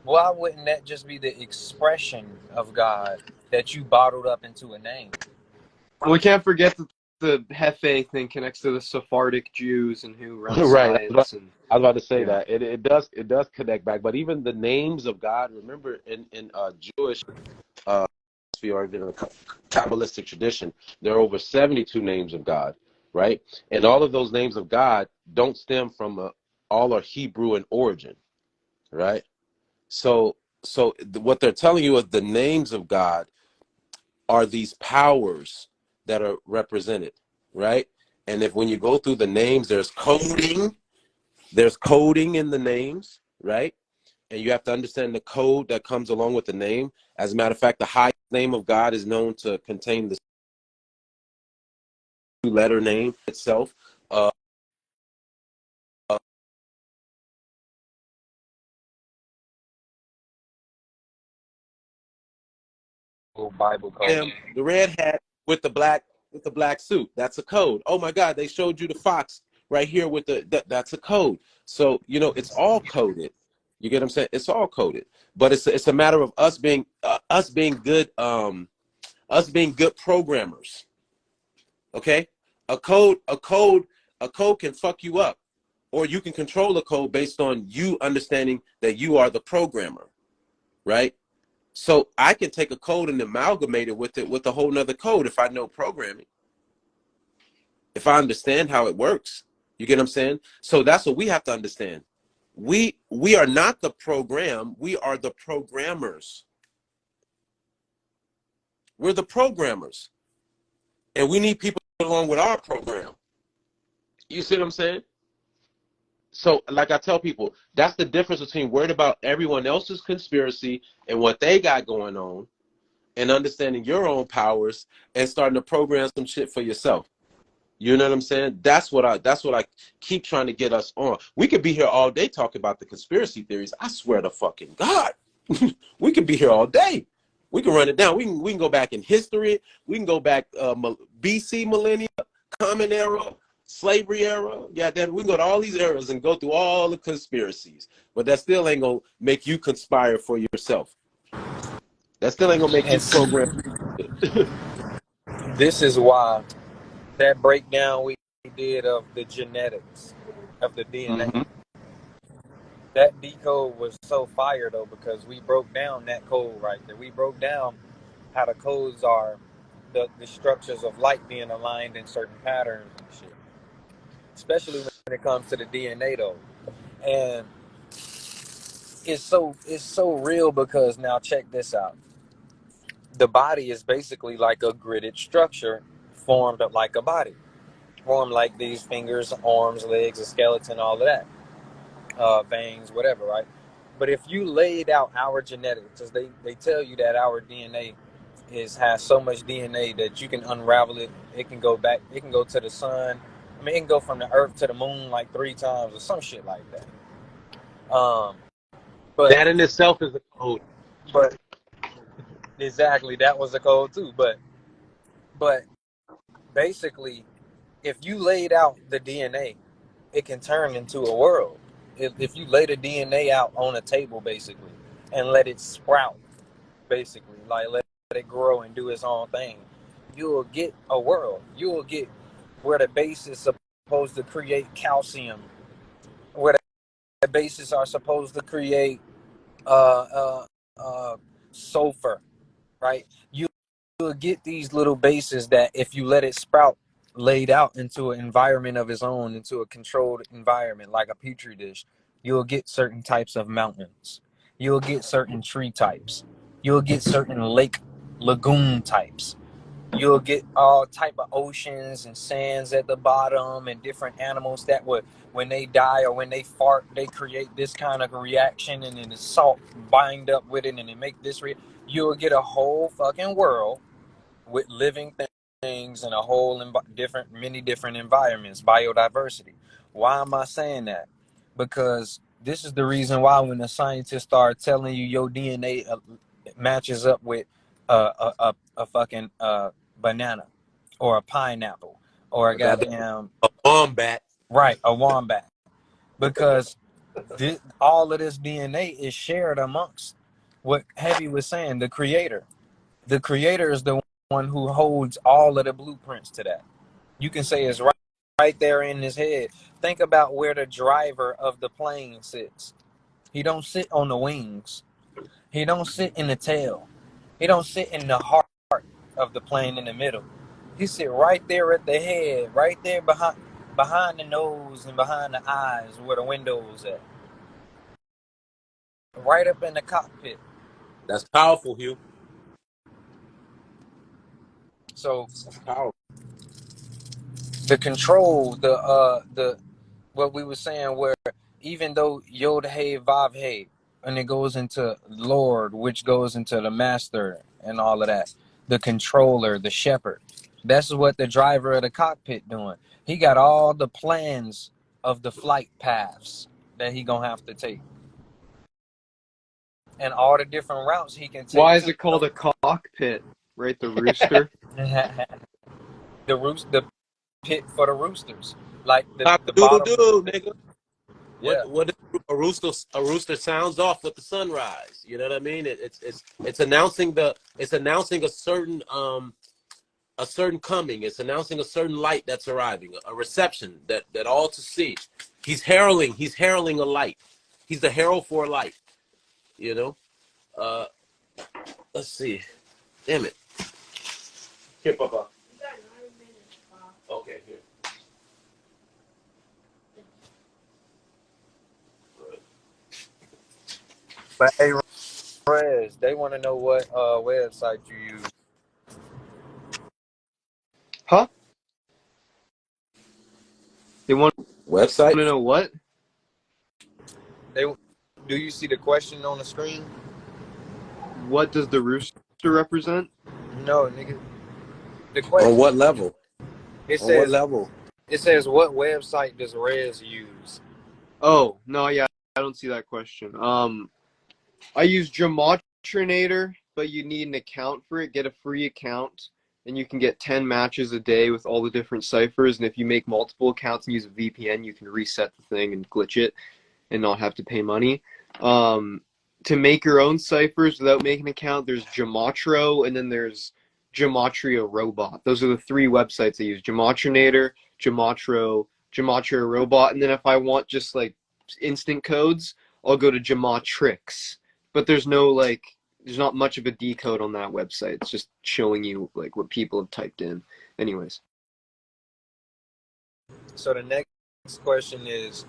Why wouldn't that just be the expression of God that you bottled up into a name? We can't forget that the Hefe thing connects to the Sephardic Jews and who run Right. science. And I was about to say yeah. that it does connect back, but even the names of God. Remember, in Jewish or even in a Kabbalistic tradition, there are over 72 names of God, right? And all of those names of God don't stem from all are Hebrew in origin, right? So what they're telling you is the names of God are these powers that are represented, right? And if when you go through the names, there's coding in the names, right? And you have to understand the code that comes along with the name. As a matter of fact, the highest name of God is known to contain the two-letter name itself. Bible code. The red hat with the black suit. That's a code. Oh my God, they showed you the fox right here with that's a code. So it's all coded. You get what I'm saying? It's all coded. But it's a matter of us being good programmers. Okay? A code can fuck you up, or you can control a code based on you understanding that you are the programmer, right? So I can take a code and amalgamate it with a whole nother code if I know programming, if I understand how it works. You get what I'm saying? So that's what we have to understand. We are not the program. We are the programmers. We're the programmers, and we need people along with our program. You see what I'm saying? So, like I tell people, that's the difference between worried about everyone else's conspiracy and what they got going on, and understanding your own powers and starting to program some shit for yourself. You know what I'm saying? That's what I keep trying to get us on. We could be here all day talking about the conspiracy theories. I swear to fucking God. We could be here all day. We can run it down. We can go back in history. We can go back BC millennia, Common Era, Slavery era. Yeah, then we can go to all these eras and go through all the conspiracies. But that still ain't gonna make you conspire for yourself. That still ain't gonna make you And see, program. this is why that breakdown we did of the genetics of the DNA, Mm-hmm. that decode was so fire though, because we broke down that code right there. We broke down how the codes are, the structures of light being aligned in certain patterns and shit. Especially when it comes to the DNA though. And it's so real because now check this out. The body is basically like a gridded structure formed like a body. Formed like these fingers, arms, legs, a skeleton, all of that. Veins, whatever, right? But if you laid out our genetics, as they tell you that our DNA has so much DNA that you can unravel it. It can go back. It can go to the sun. I mean, it can go from the Earth to the moon like 3 times or some shit like that. But That in itself is a code. but exactly, that was the code too. But basically, if you laid out the DNA, it can turn into a world. If you lay the DNA out on a table, basically, and let it sprout, basically, like let it grow and do its own thing, you will get a world. You will get where the base is supposed to create calcium, where the bases are supposed to create uh, uh, uh, sulfur, right? You'll get these little bases that if you let it sprout, laid out into an environment of its own, into a controlled environment like a petri dish, you'll get certain types of mountains. You'll get certain tree types. You'll get certain lake lagoon types. You'll get all type of oceans and sands at the bottom and different animals that would, when they die or when they fart, they create this kind of reaction, and then the salt bind up with it and it make this you'll get a whole fucking world with living things in a whole many different environments, biodiversity. Why am I saying that? Because this is the reason why when the scientists start telling you your DNA matches up with a fucking banana or a pineapple or a A goddamn goddamn wombat. right, a wombat, because all of this DNA is shared amongst what Heavy was saying, the creator. The creator is the one who holds all of the blueprints to that. You can say it's right there in his head. Think about where the driver of the plane sits. He don't sit on the wings. He don't sit in the tail. He don't sit in the heart of the plane in the middle. He sit right there at the head, right there behind the nose and behind the eyes where the windows at. Right up in the cockpit. That's powerful, Hugh. So That's powerful. the control, the what we were saying, where even though Yod Hey Vav Hey, and it goes into Lord, which goes into the master and all of that, the controller, the shepherd. That's what the driver of the cockpit doing. He got all the plans of the flight paths that he gonna have to take, and all the different routes he can take Why is too. it called a cockpit? Right, the rooster. The pit for the roosters, like Cock a the doodle bottom. doo, nigga. Yeah. What a rooster sounds off with the sunrise. You know what I mean? It's announcing a certain coming. It's announcing a certain light that's arriving, a reception that all to see. He's heralding a light. He's the herald for a light. You know. Uh, let's see. Damn it. Here, Papa. Okay, here. But hey, Rez, they want to know what website you use. Huh? They want Website. to know what? They do you see the question on the screen? What does the rooster represent? No, nigga. The On question what level? it On what says level? what website does Rez use? Oh, no, yeah, I don't see that question. I use Gematria, but you need an account for it. Get a free account, and you can get 10 matches a day with all the different ciphers. And if you make multiple accounts and use a VPN, you can reset the thing and glitch it and not have to pay money. To make your own ciphers without making an account, there's Gematro, and then there's Gematria Robot. Those are the 3 websites I use: Gematria, Gematro, Gematria Robot. And then if I want just like instant codes, I'll go to Gematrix. But there's not much of a decode on that website. It's just showing you like what people have typed in. Anyways. So the next question is,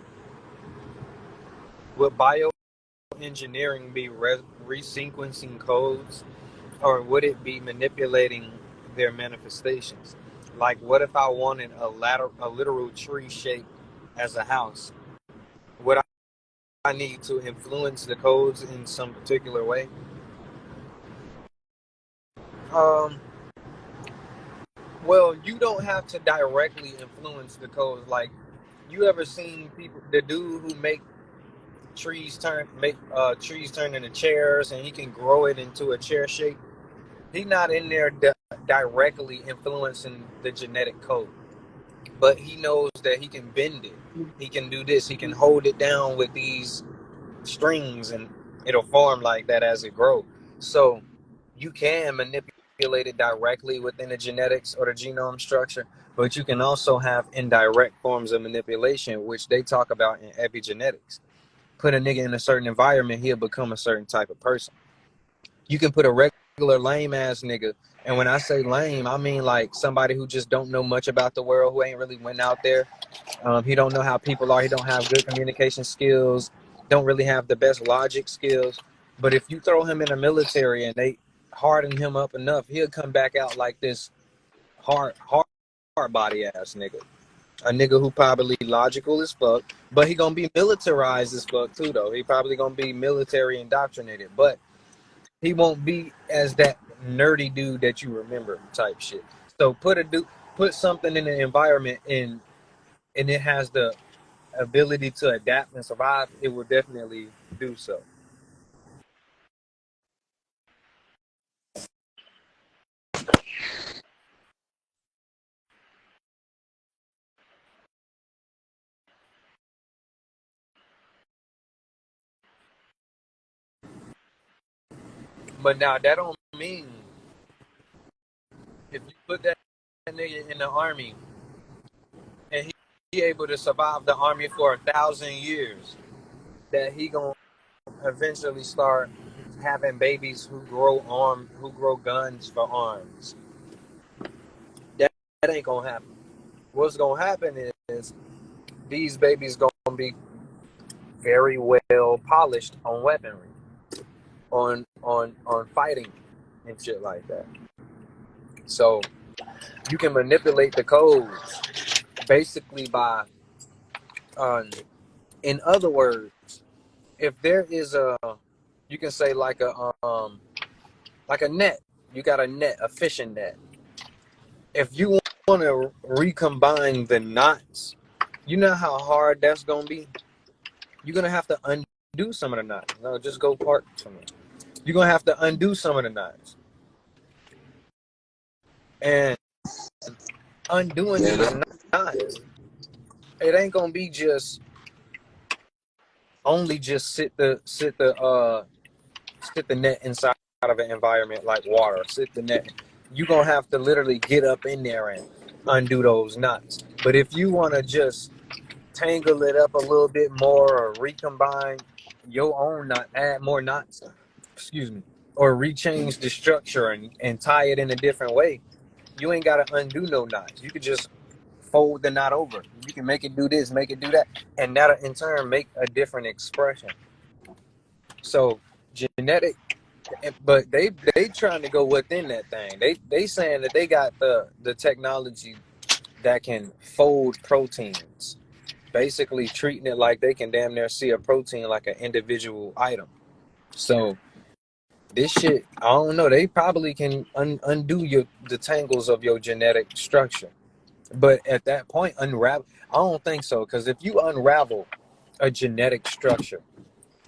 would bioengineering be resequencing codes, or would it be manipulating their manifestations? Like, what if I wanted a literal tree shape as a house? Would I need to influence the codes in some particular way? Well, you don't have to directly influence the codes. Like, you ever seen people, the dude who make trees turn into chairs, and he can grow it into a chair shape? He's not in there directly influencing the genetic code, but he knows that he can bend it. He can do this. He can hold it down with these strings, and it'll form like that as it grows. So you can manipulate it directly within the genetics or the genome structure, but you can also have indirect forms of manipulation, which they talk about in epigenetics. Put a nigga in a certain environment, he'll become a certain type of person. You can put a regular lame ass nigga, and when I say lame, I mean like somebody who just don't know much about the world, who ain't really went out there. He don't know how people are. He don't have good communication skills. Don't really have the best logic skills. But if you throw him in the military and they harden him up enough, he'll come back out like this hard body ass nigga. A nigga who probably logical as fuck, but he gonna be militarized as fuck too though. He probably gonna be military indoctrinated, but he won't be as that nerdy dude that you remember type shit. So put something in the environment and it has the ability to adapt and survive, it will definitely do so. But now that don't mean if you put that nigga in the army and he able to survive the army for 1,000 years, that he gonna eventually start having babies who grow guns for arms. That ain't gonna happen. What's gonna happen is these babies gonna be very well polished on weaponry, on fighting and shit like that. So you can manipulate the codes basically by, in other words, if there is you can say like a net. You got a net, a fishing net. If you want to recombine the knots, you know how hard that's gonna be. You're gonna have to undo some of the knots. No, just go part from it. You're gonna have to undo some of the knots, and undoing these knots, it ain't gonna be just only just sit the net inside of an environment like water. Sit the net. You're gonna have to literally get up in there and undo those knots. But if you wanna just tangle it up a little bit more or recombine your own knot, add more knots, excuse me, or rechange the structure and tie it in a different way, you ain't gotta undo no knots. You could just fold the knot over. You can make it do this, make it do that, and that'll in turn make a different expression. So genetic, but they trying to go within that thing. They saying that they got the technology that can fold proteins. basically treating it like they can damn near see a protein like an individual item. So this shit, I don't know. They probably can undo the tangles of your genetic structure, but at that point, unravel. I don't think so, because if you unravel a genetic structure,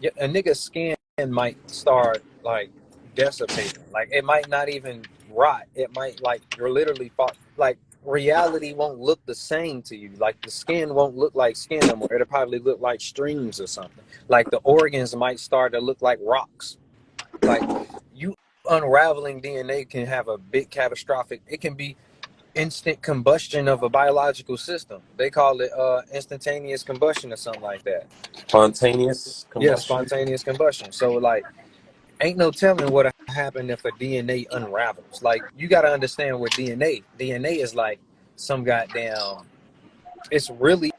a nigga's skin might start like dissipating. Like it might not even rot. It might like you're literally like reality won't look the same to you. Like the skin won't look like skin anymore. It'll probably look like streams or something. Like the organs might start to look like rocks. Like you unraveling DNA can have a big catastrophic. It can be instant combustion of a biological system. They call it instantaneous combustion or something like that. Spontaneous Yeah, combustion. spontaneous combustion. So like ain't no telling what'll happen if a DNA unravels. Like you gotta understand what DNA. DNA is like some goddamn, it's really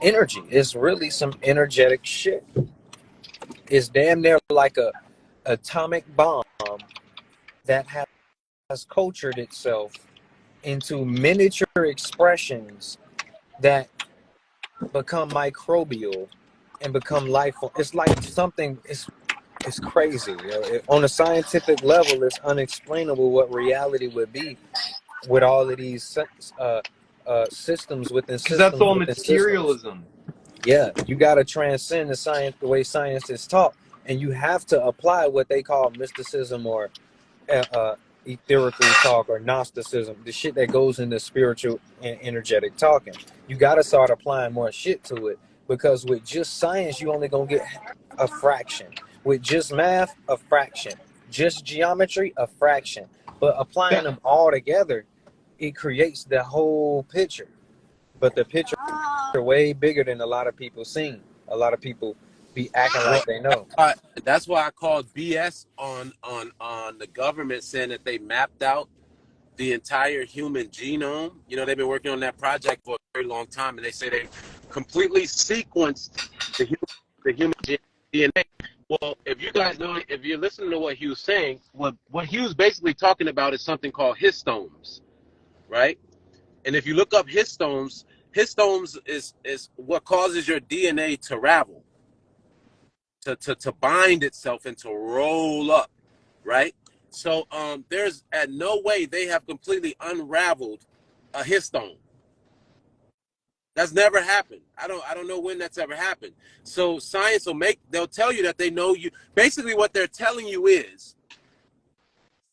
energy. It's really some energetic shit. It's damn near like a atomic bomb that has cultured itself into miniature expressions that become microbial and become life. It's like something. It's crazy. You know? On a scientific level, it's unexplainable what reality would be with all of these systems within Because that's all systems. materialism. Yeah, you got to transcend the science, the way science is taught, and you have to apply what they call mysticism or etherical talk or Gnosticism, the shit that goes into spiritual and energetic talking. You got to start applying more shit to it, because with just science, you only gonna get a fraction. With just math, a fraction. Just geometry, a fraction. But applying them all together, it creates the whole picture. But the picture way bigger than a lot of people seen. A lot of people be acting like they know. That's why I called BS on the government saying that they mapped out the entire human genome. You know, they've been working on that project for a very long time, and they say they completely sequenced the human DNA. Well, if you guys know, if you're listening to what he was saying, what he was basically talking about is something called histones, right? And if you look up histones is what causes your DNA to ravel, to bind itself and to roll up, right? So there's at no way they have completely unraveled a histone. That's never happened. I don't know when that's ever happened. So science they'll tell you that they know you. Basically what they're telling you is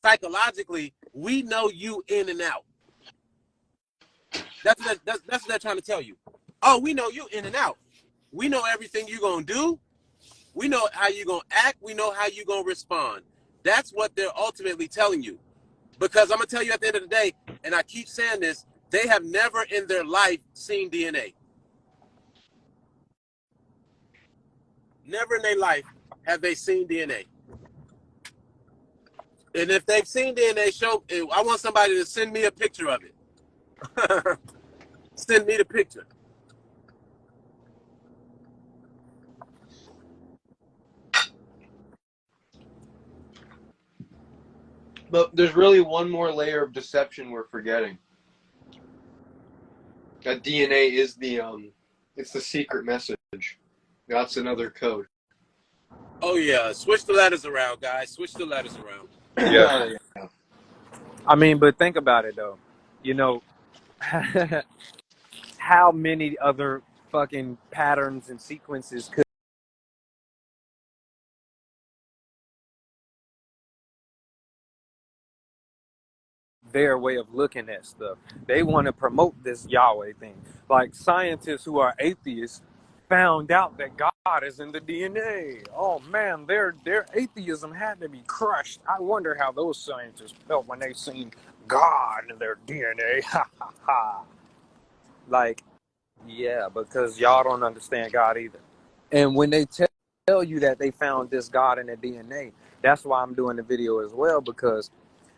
psychologically, we know you in and out. That's what they're trying to tell you. Oh, we know you in and out. We know everything you're gonna do. We know how you're gonna act. We know how you're gonna respond. That's what they're ultimately telling you. Because I'm gonna tell you at the end of the day, and I keep saying this, they have never in their life seen DNA. Never in their life have they seen DNA. And if they've seen DNA, I want somebody to send me a picture of it. Send me the picture. But there's really one more layer of deception we're forgetting. That DNA is it's the secret message. That's another code. Oh yeah, switch the letters around, guys. Switch the letters around. Yeah. I mean, but think about it though. You know, how many other fucking patterns and sequences could their way of looking at stuff? They want to promote this Yahweh thing. Like scientists who are atheists found out that God is in the DNA. Oh man, their atheism had to be crushed. I wonder how those scientists felt when they seen God in their DNA. Ha ha ha. Like, yeah, because y'all don't understand God either. And when they tell you that they found this God in the DNA, that's why I'm doing the video as well, because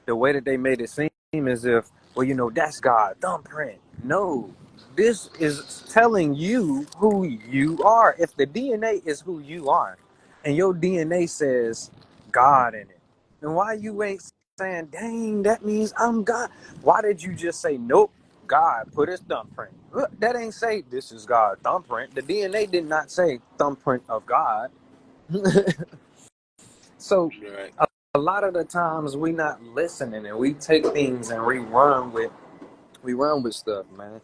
the way that they made it seem as if, well, you know, that's God, thumbprint. No, this is telling you who you are. If the DNA is who you are, and your DNA says God in it, then why you ain't saying, dang, that means I'm God? Why did you just say, nope, God put his thumbprint. Look, that ain't say this is God's thumbprint. The DNA did not say thumbprint of God. So Right. a lot of the times we not listening and we take things and we run with stuff, man.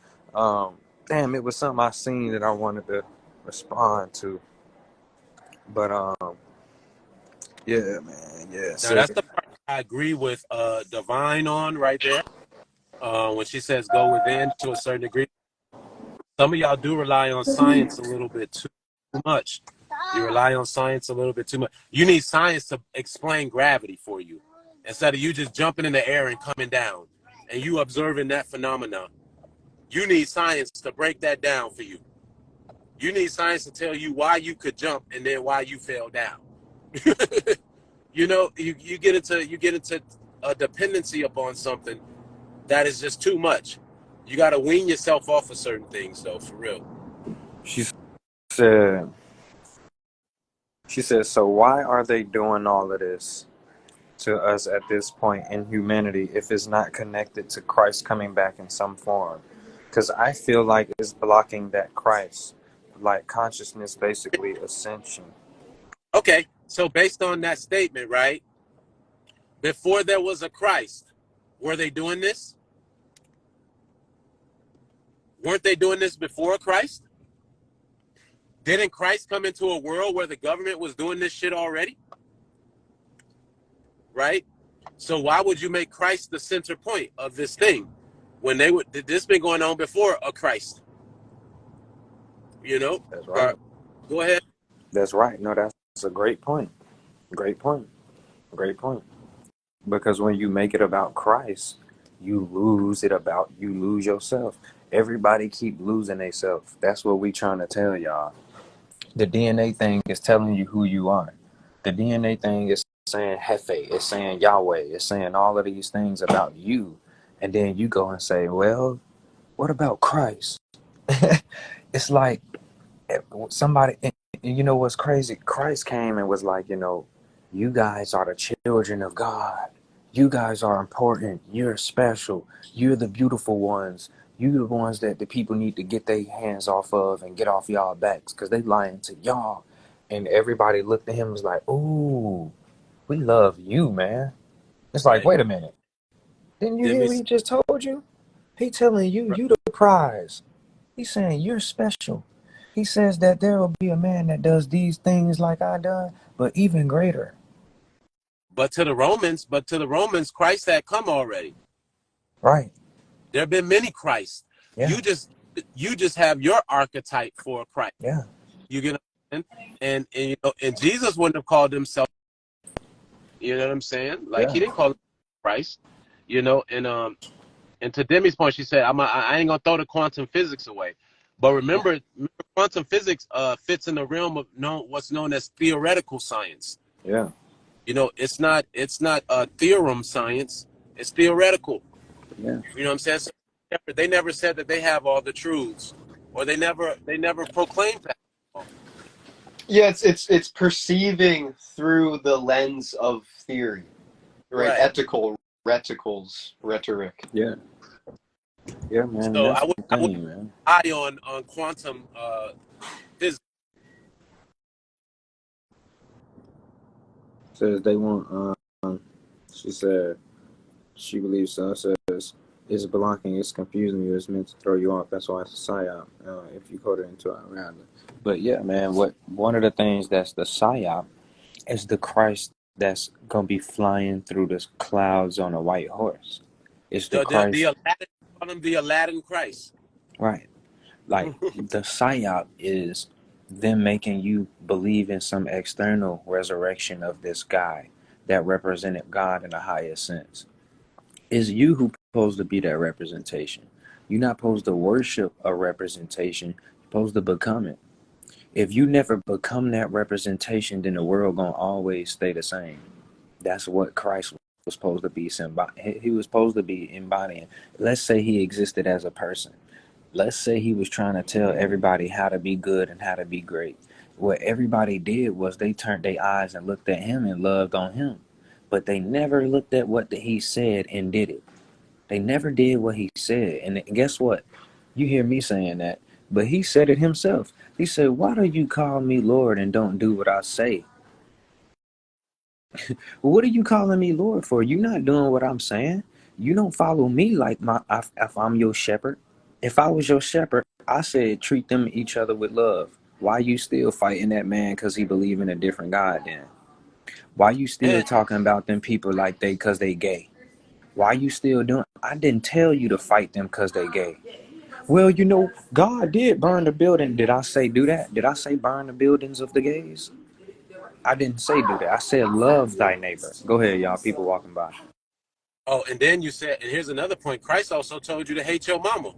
Damn, it was something I seen that I wanted to respond to. But yeah, man, yeah. Now that's the part I agree with Divine on right there. When she says go within to a certain degree. Some of y'all do rely on science a little bit too much. You rely on science a little bit too much. You need science to explain gravity for you instead of you just jumping in the air and coming down and you observing that phenomenon. You need science to break that down for you. You need science to tell you why you could jump and then why you fell down. You know, you get into a dependency upon something that is just too much. You got to wean yourself off of certain things, though, for real. she said, so why are they doing all of this to us at this point in humanity if it's not connected to Christ coming back in some form? Because I feel like it's blocking that Christ, like consciousness, basically ascension. Okay, so based on that statement, right? Before there was a Christ, were they doing this? Weren't they doing this before Christ? Didn't Christ come into a world where the government was doing this shit already? Right? So why would you make Christ the center point of this thing when this been going on before a Christ? You know? That's right. Go ahead. That's right. No, that's a great point. Great point. Great point. Because when you make it about Christ, you lose yourself. Everybody keep losing themselves. That's what we trying to tell y'all. The DNA thing is telling you who you are. The DNA thing is saying Hefe, it's saying Yahweh, it's saying all of these things about you. And then you go and say, well, what about Christ? It's like somebody, and you know what's crazy? Christ came and was like, you guys are the children of God. You guys are important. You're special. You're the beautiful ones. You're the ones that the people need to get their hands off of and get off y'all backs because they lying to y'all. And everybody looked at him and was like, ooh, we love you, man. It's like, Right. wait a minute. Didn't you hear what he just told you? He telling you, you the prize. He's saying you're special. He says that there will be a man that does these things like I done, but even greater. But to the Romans, Christ had come already. Right. There have been many Christs. Yeah. You just have your archetype for a Christ. Yeah. You get and and Jesus wouldn't have called himself. You know what I'm saying? Like he didn't call himself Christ. And to Demi's point, she said, I ain't gonna throw the quantum physics away. But remember quantum physics fits in the realm of what's known as theoretical science. Yeah. It's not theorem science. It's theoretical. Yeah. You know what I'm saying? So they never said that they have all the truths, or they never proclaimed that. Yeah, it's perceiving through the lens of theory, right? Ethical reticles, rhetoric. Yeah. Yeah, man. So That's I would man. eye on quantum physics. Says they want. She said she believes so. Says it's blocking, it's confusing you, it's meant to throw you off. That's why it's a psyop. If you code it into a random. But yeah, man. One of the things that's the psyop is the Christ that's gonna be flying through the clouds on a white horse. It's the Christ. The Aladdin Christ. Right. Like the psyop is them making you believe in some external resurrection of this guy that represented God in a higher sense. It's you who's supposed to be that representation. You're not supposed to worship a representation. You're supposed to become it. If you never become that representation, then the world gonna always stay the same. That's what Christ was supposed to be. He was supposed to be embodying. Let's say he existed as a person. Let's say he was trying to tell everybody how to be good and how to be great. What everybody did was they turned their eyes and looked at him and loved on him. But they never looked at what he said and did it. They never did what he said. And guess what? You hear me saying that, but he said it himself. He said, "Why do you call me Lord and don't do what I say?" Well, what are you calling me Lord for? You're not doing what I'm saying. You don't follow me like if I'm your shepherd. If I was your shepherd, I said treat them each other with love. Why you still fighting that man because he believe in a different God then? Why you still And talking about them people like they because they gay? Why you still doing? I didn't tell you to fight them because they gay. Well, God did burn the building. Did I say do that? Did I say burn the buildings of the gays? I didn't say do that. I said love thy neighbor. Go ahead, y'all. People walking by. and then you said, and here's another point. Christ also told you to hate your mama.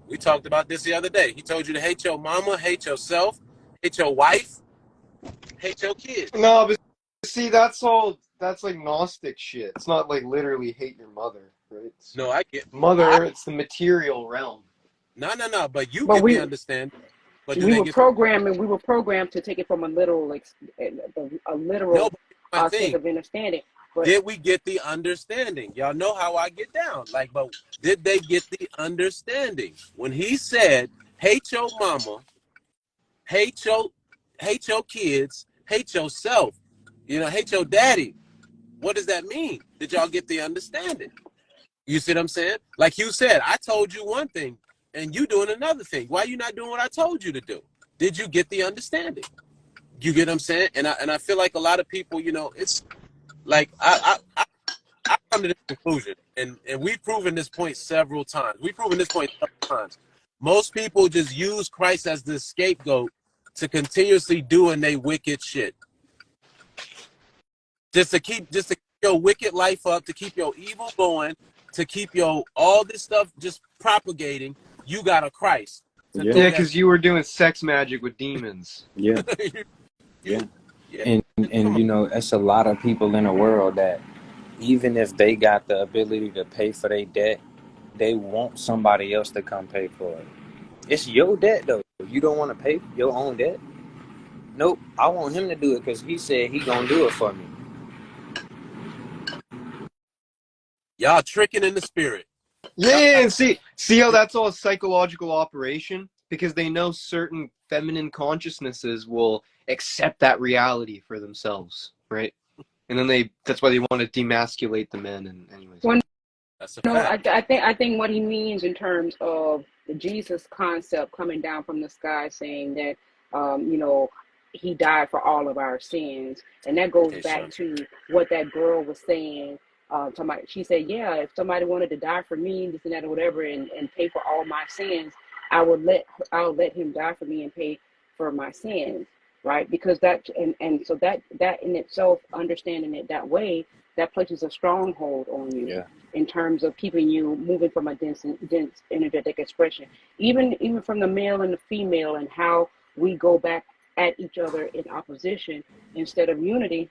We talked about this the other day. He told you to hate your mama, hate yourself, hate your wife, hate your kids. No, but see, that's like Gnostic shit. It's not like literally hate your mother, right? No, I get It's the material realm. no. But you But get the understanding. But do we they were get the programmed to take it from a literal no? But my sense thing. of understanding. But Did we get the understanding? Y'all know how I get down. Like, but did they get the understanding when he said, "Hate your mama, hate your kids, hate yourself, hate your daddy"? What does that mean? Did y'all get the understanding? You see what I'm saying? Like you said, I told you one thing, and you doing another thing. Why you not doing what I told you to do? Did you get the understanding? You get what I'm saying? And I feel like a lot of people, it's like I come to this conclusion, and we've proven this point several times. We've proven this point several times. Most people just use Christ as the scapegoat to continuously doing their wicked shit. Just to keep your wicked life up, to keep your evil going, to keep your all this stuff just propagating. You got a Christ. Yeah. Yeah, because you were doing sex magic with demons. Yeah. Yeah. And it's a lot of people in the world that even if they got the ability to pay for their debt, they want somebody else to come pay for it. It's your debt though. You don't want to pay your own debt. Nope. I want him to do it because he said he gonna do it for me. Y'all tricking in the spirit. Yeah, and see how that's all a psychological operation? Because they know certain feminine consciousnesses will accept that reality for themselves, right? And then that's why they want to demasculate the men. And anyways, well, That's a no, fact. I think what he means in terms of the Jesus concept coming down from the sky, saying that he died for all of our sins, and that goes Okay, back son. to what that girl was saying. She said, "Yeah, if somebody wanted to die for me, this and that or whatever, and pay for all my sins, I'll let him die for me and pay for my sins." Right? Because and so that in itself, understanding it that way, that places a stronghold on you Yeah. in terms of keeping you moving from a dense energetic expression, even from the male and the female, and how we go back at each other in opposition instead of unity.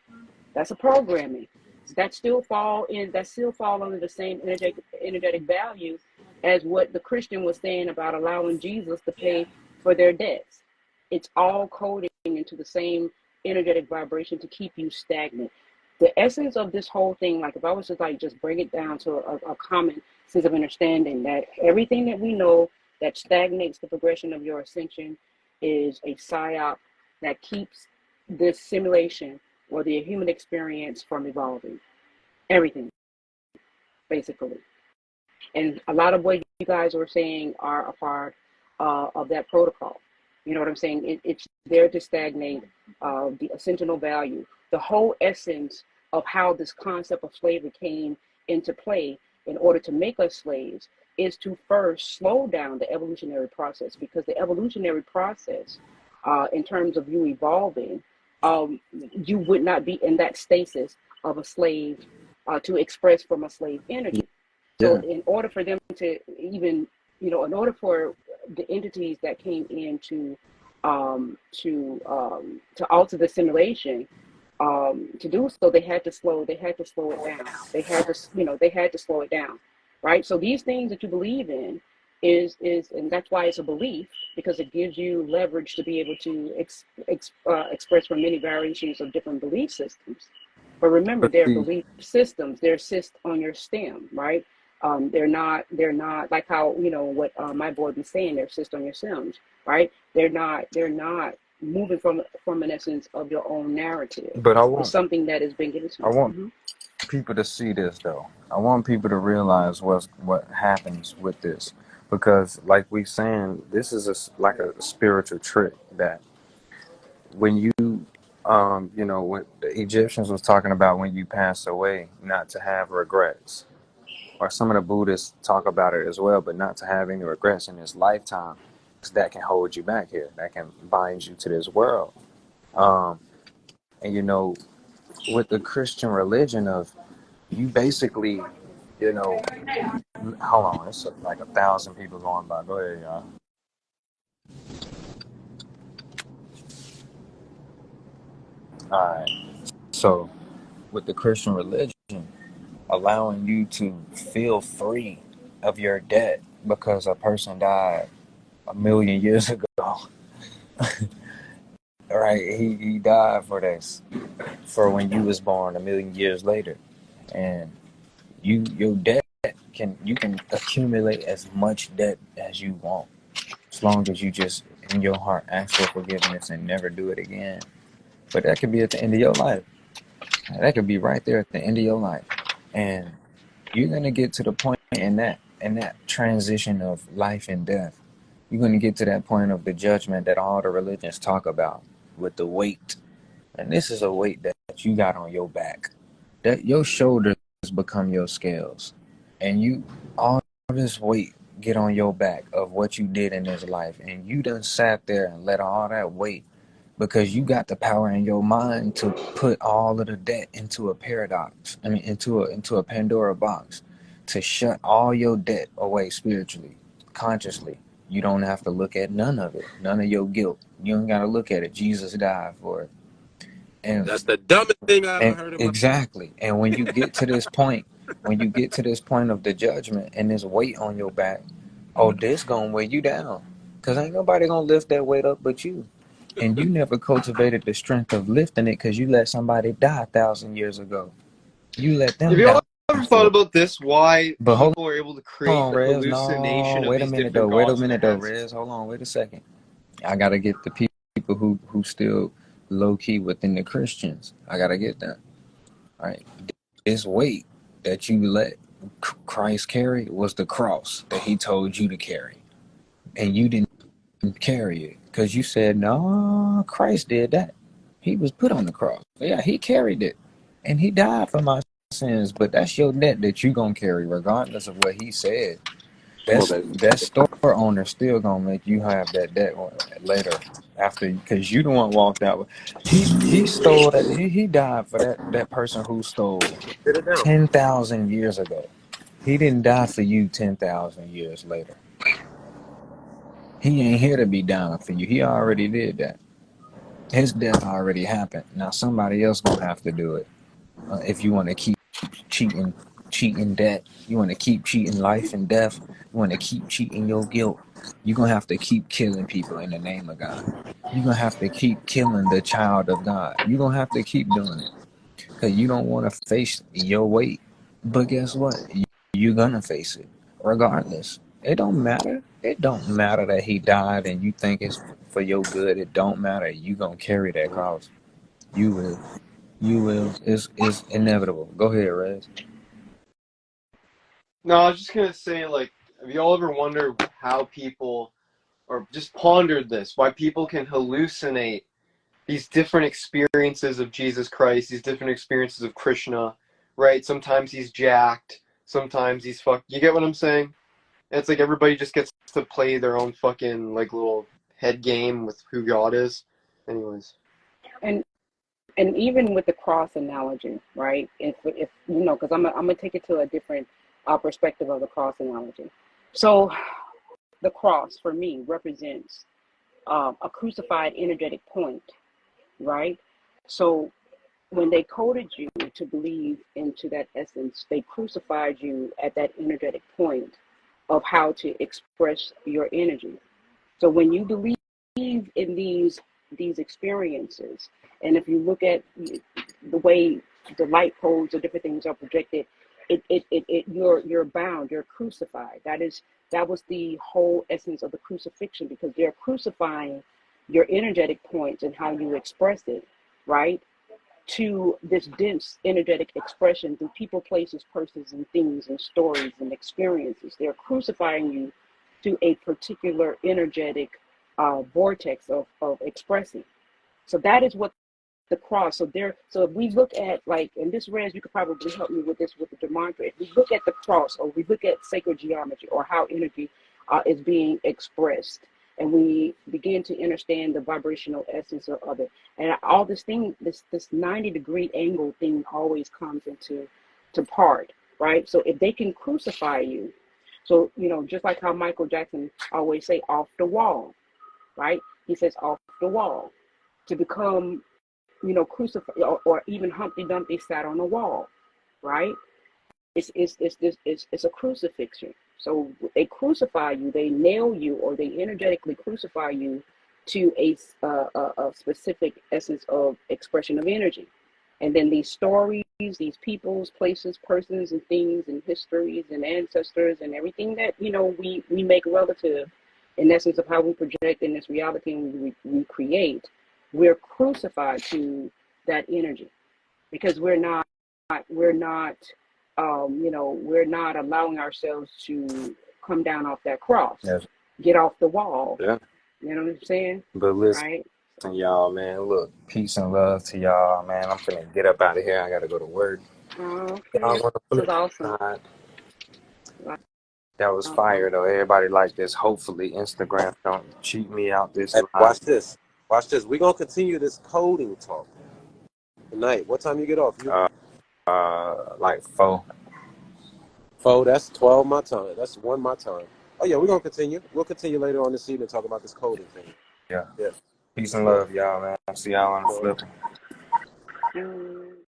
That's a programming that still fall under the same energetic value as what the Christian was saying about allowing Jesus to pay for their debts. It's all coding into the same energetic vibration to keep you stagnant. The essence of this whole thing, like if I was to just bring it down to a common sense of understanding, that everything that we know that stagnates the progression of your ascension is a psyop that keeps this simulation or the human experience from evolving. Everything, basically. And a lot of what you guys were saying are a part of that protocol. You know what I'm saying? It's there to stagnate the ascensional value. The whole essence of how this concept of slavery came into play in order to make us slaves is to first slow down the evolutionary process, because the evolutionary process, in terms of you evolving, you would not be in that stasis of a slave to express from a slave energy. So Yeah. in order for them to even, in order for the entities that came in to alter the simulation, to do so, they had to slow it down. They had to slow it down, right? So these things that you believe in is and that's why it's a belief, because it gives you leverage to be able to express from many variations of different belief systems, But remember, But their see, belief systems, they're assist on your stem, right? They're not like how, what my boy be saying, they're assist on your stems, right? They're not moving from an essence of your own narrative. but It's something that has been given to I you. want people to see this though. I want people to realize what happens with this, because like we saying, this is like a spiritual trick that when you what the Egyptians was talking about, when you pass away, not to have regrets. Or some of the Buddhists talk about it as well, but not to have any regrets in this lifetime, 'cause that can hold you back here. That can bind you to this world. Um, and with the Christian religion of you basically, you know, hold on, it's like 1,000 people going by. Go ahead, y'all. All right. So with the Christian religion, allowing you to feel free of your debt because a person died 1,000,000 years ago, right? He died for this, for when you was born 1,000,000 years later, and your debt you can accumulate as much debt as you want, as long as you just in your heart ask for forgiveness and never do it again. But that could be at the end of your life. That could be right there at the end of your life, and you're gonna get to the point in that transition of life and death. You're gonna get to that point of the judgment that all the religions talk about with the weight. And this is a weight that you got on your back. That your shoulders become your scales. And you all this weight get on your back of what you did in this life. And you done sat there and let all that weight, because you got the power in your mind to put all of the debt into a paradox. I mean into a Pandora box, to shut all your debt away spiritually, consciously. You don't have to look at none of it, none of your guilt. You don't gotta look at it. Jesus died for it. And That's the dumbest thing I ever and heard in my life. exactly. And when you get to this point, when you get to this point of the judgment and this weight on your back, oh, this gonna weigh you down. Cause ain't nobody gonna lift that weight up but you. And you never cultivated the strength of lifting it because you let somebody die 1,000 years ago. You let Have them you die all ever thought for it. about this? Why But hold people are able to create on, the Rez. No, hallucination of wait a these minute different though. Wait a gods in their minute though, heads? Rez. Hold on. Wait a second. I gotta get the people who still low key within the Christians. I gotta get that. All right. This weight that you let Christ carry was the cross that he told you to carry. And you didn't carry it because you said, no, Christ did that. He was put on the cross. Yeah, he carried it. And he died for my sins. But that's your debt that you going to carry regardless of what he said. Come on, That's baby. that store owner still gonna make you have that debt later, after, because you the one walked out with. He stole that. He died for that person who stole Sit it down. 10,000 years ago. He didn't die for you 10,000 years later. He ain't here to be dying for you. He already did that. His death already happened. Now somebody else gonna have to do it. If you want to keep cheating, cheating debt, you want to keep cheating life and death, you want to keep cheating your guilt, you're gonna have to keep killing people in the name of God. You're gonna have to keep killing the child of God. You're gonna have to keep doing it because you don't want to face your weight. But guess what? You're gonna face it regardless. It don't matter. It don't matter that he died and you think it's for your good. It don't matter. You gonna carry that cross. You will. You will. It's inevitable. Go ahead, Rez. No, I was just gonna say, like, have you all ever wondered how people, or just pondered this, why people can hallucinate these different experiences of Jesus Christ, these different experiences of Krishna, right? Sometimes he's jacked, sometimes he's fucked. You get what I'm saying? And it's like everybody just gets to play their own fucking like little head game with who God is. Anyways. And and even with the cross analogy, right? If because I'm gonna take it to a different perspective of the cross analogy. So the cross for me represents a crucified energetic point, right? So when they coded you to believe into that essence, they crucified you at that energetic point of how to express your energy. So when you believe in these experiences, and if you look at the way the light poles or different things are projected, you're bound, you're crucified. That was the whole essence of the crucifixion, because they're crucifying your energetic points and how you express it, right? To this dense energetic expression through people, places, persons, and things, and stories and experiences. They're crucifying you to a particular energetic vortex of expressing. So that is what the cross. So if we look at, like, and this, Rez, you could probably help me with this with the gematria. If we look at the cross, or we look at sacred geometry, or how energy is being expressed, and we begin to understand the vibrational essence of it, and all this 90-degree angle thing always comes into part, right? So if they can crucify you, so just like how Michael Jackson always say, off the wall, right? He says off the wall, to become crucified, or even Humpty Dumpty sat on the wall, right? It's a crucifixion. So they crucify you, they nail you, or they energetically crucify you to a specific essence of expression of energy. And then these stories, these peoples, places, persons, and things, and histories, and ancestors, and everything that we make relative, in essence, of how we project in this reality and we create, we're crucified to that energy, because we're not allowing ourselves to come down off that cross, Yes. get off the wall. Yeah. You know what I'm saying? But listen, Right? y'all, man, look, peace and love to y'all, man. I'm finna get up out of here. I gotta go to work. Okay. Y'all on the This flip is awesome. side, that was Awesome. fire though. Everybody like this. Hopefully Instagram don't cheat me out this Hey, live. watch this. Watch this. We're gonna continue this coding talk tonight. What time you get off? Like 4. 4, that's 12 my time. That's 1 my time. Oh yeah, we're gonna continue. We'll continue later on this evening, talk about this coding thing. Yeah. Yeah. Peace and love, y'all, man. See y'all on the flip.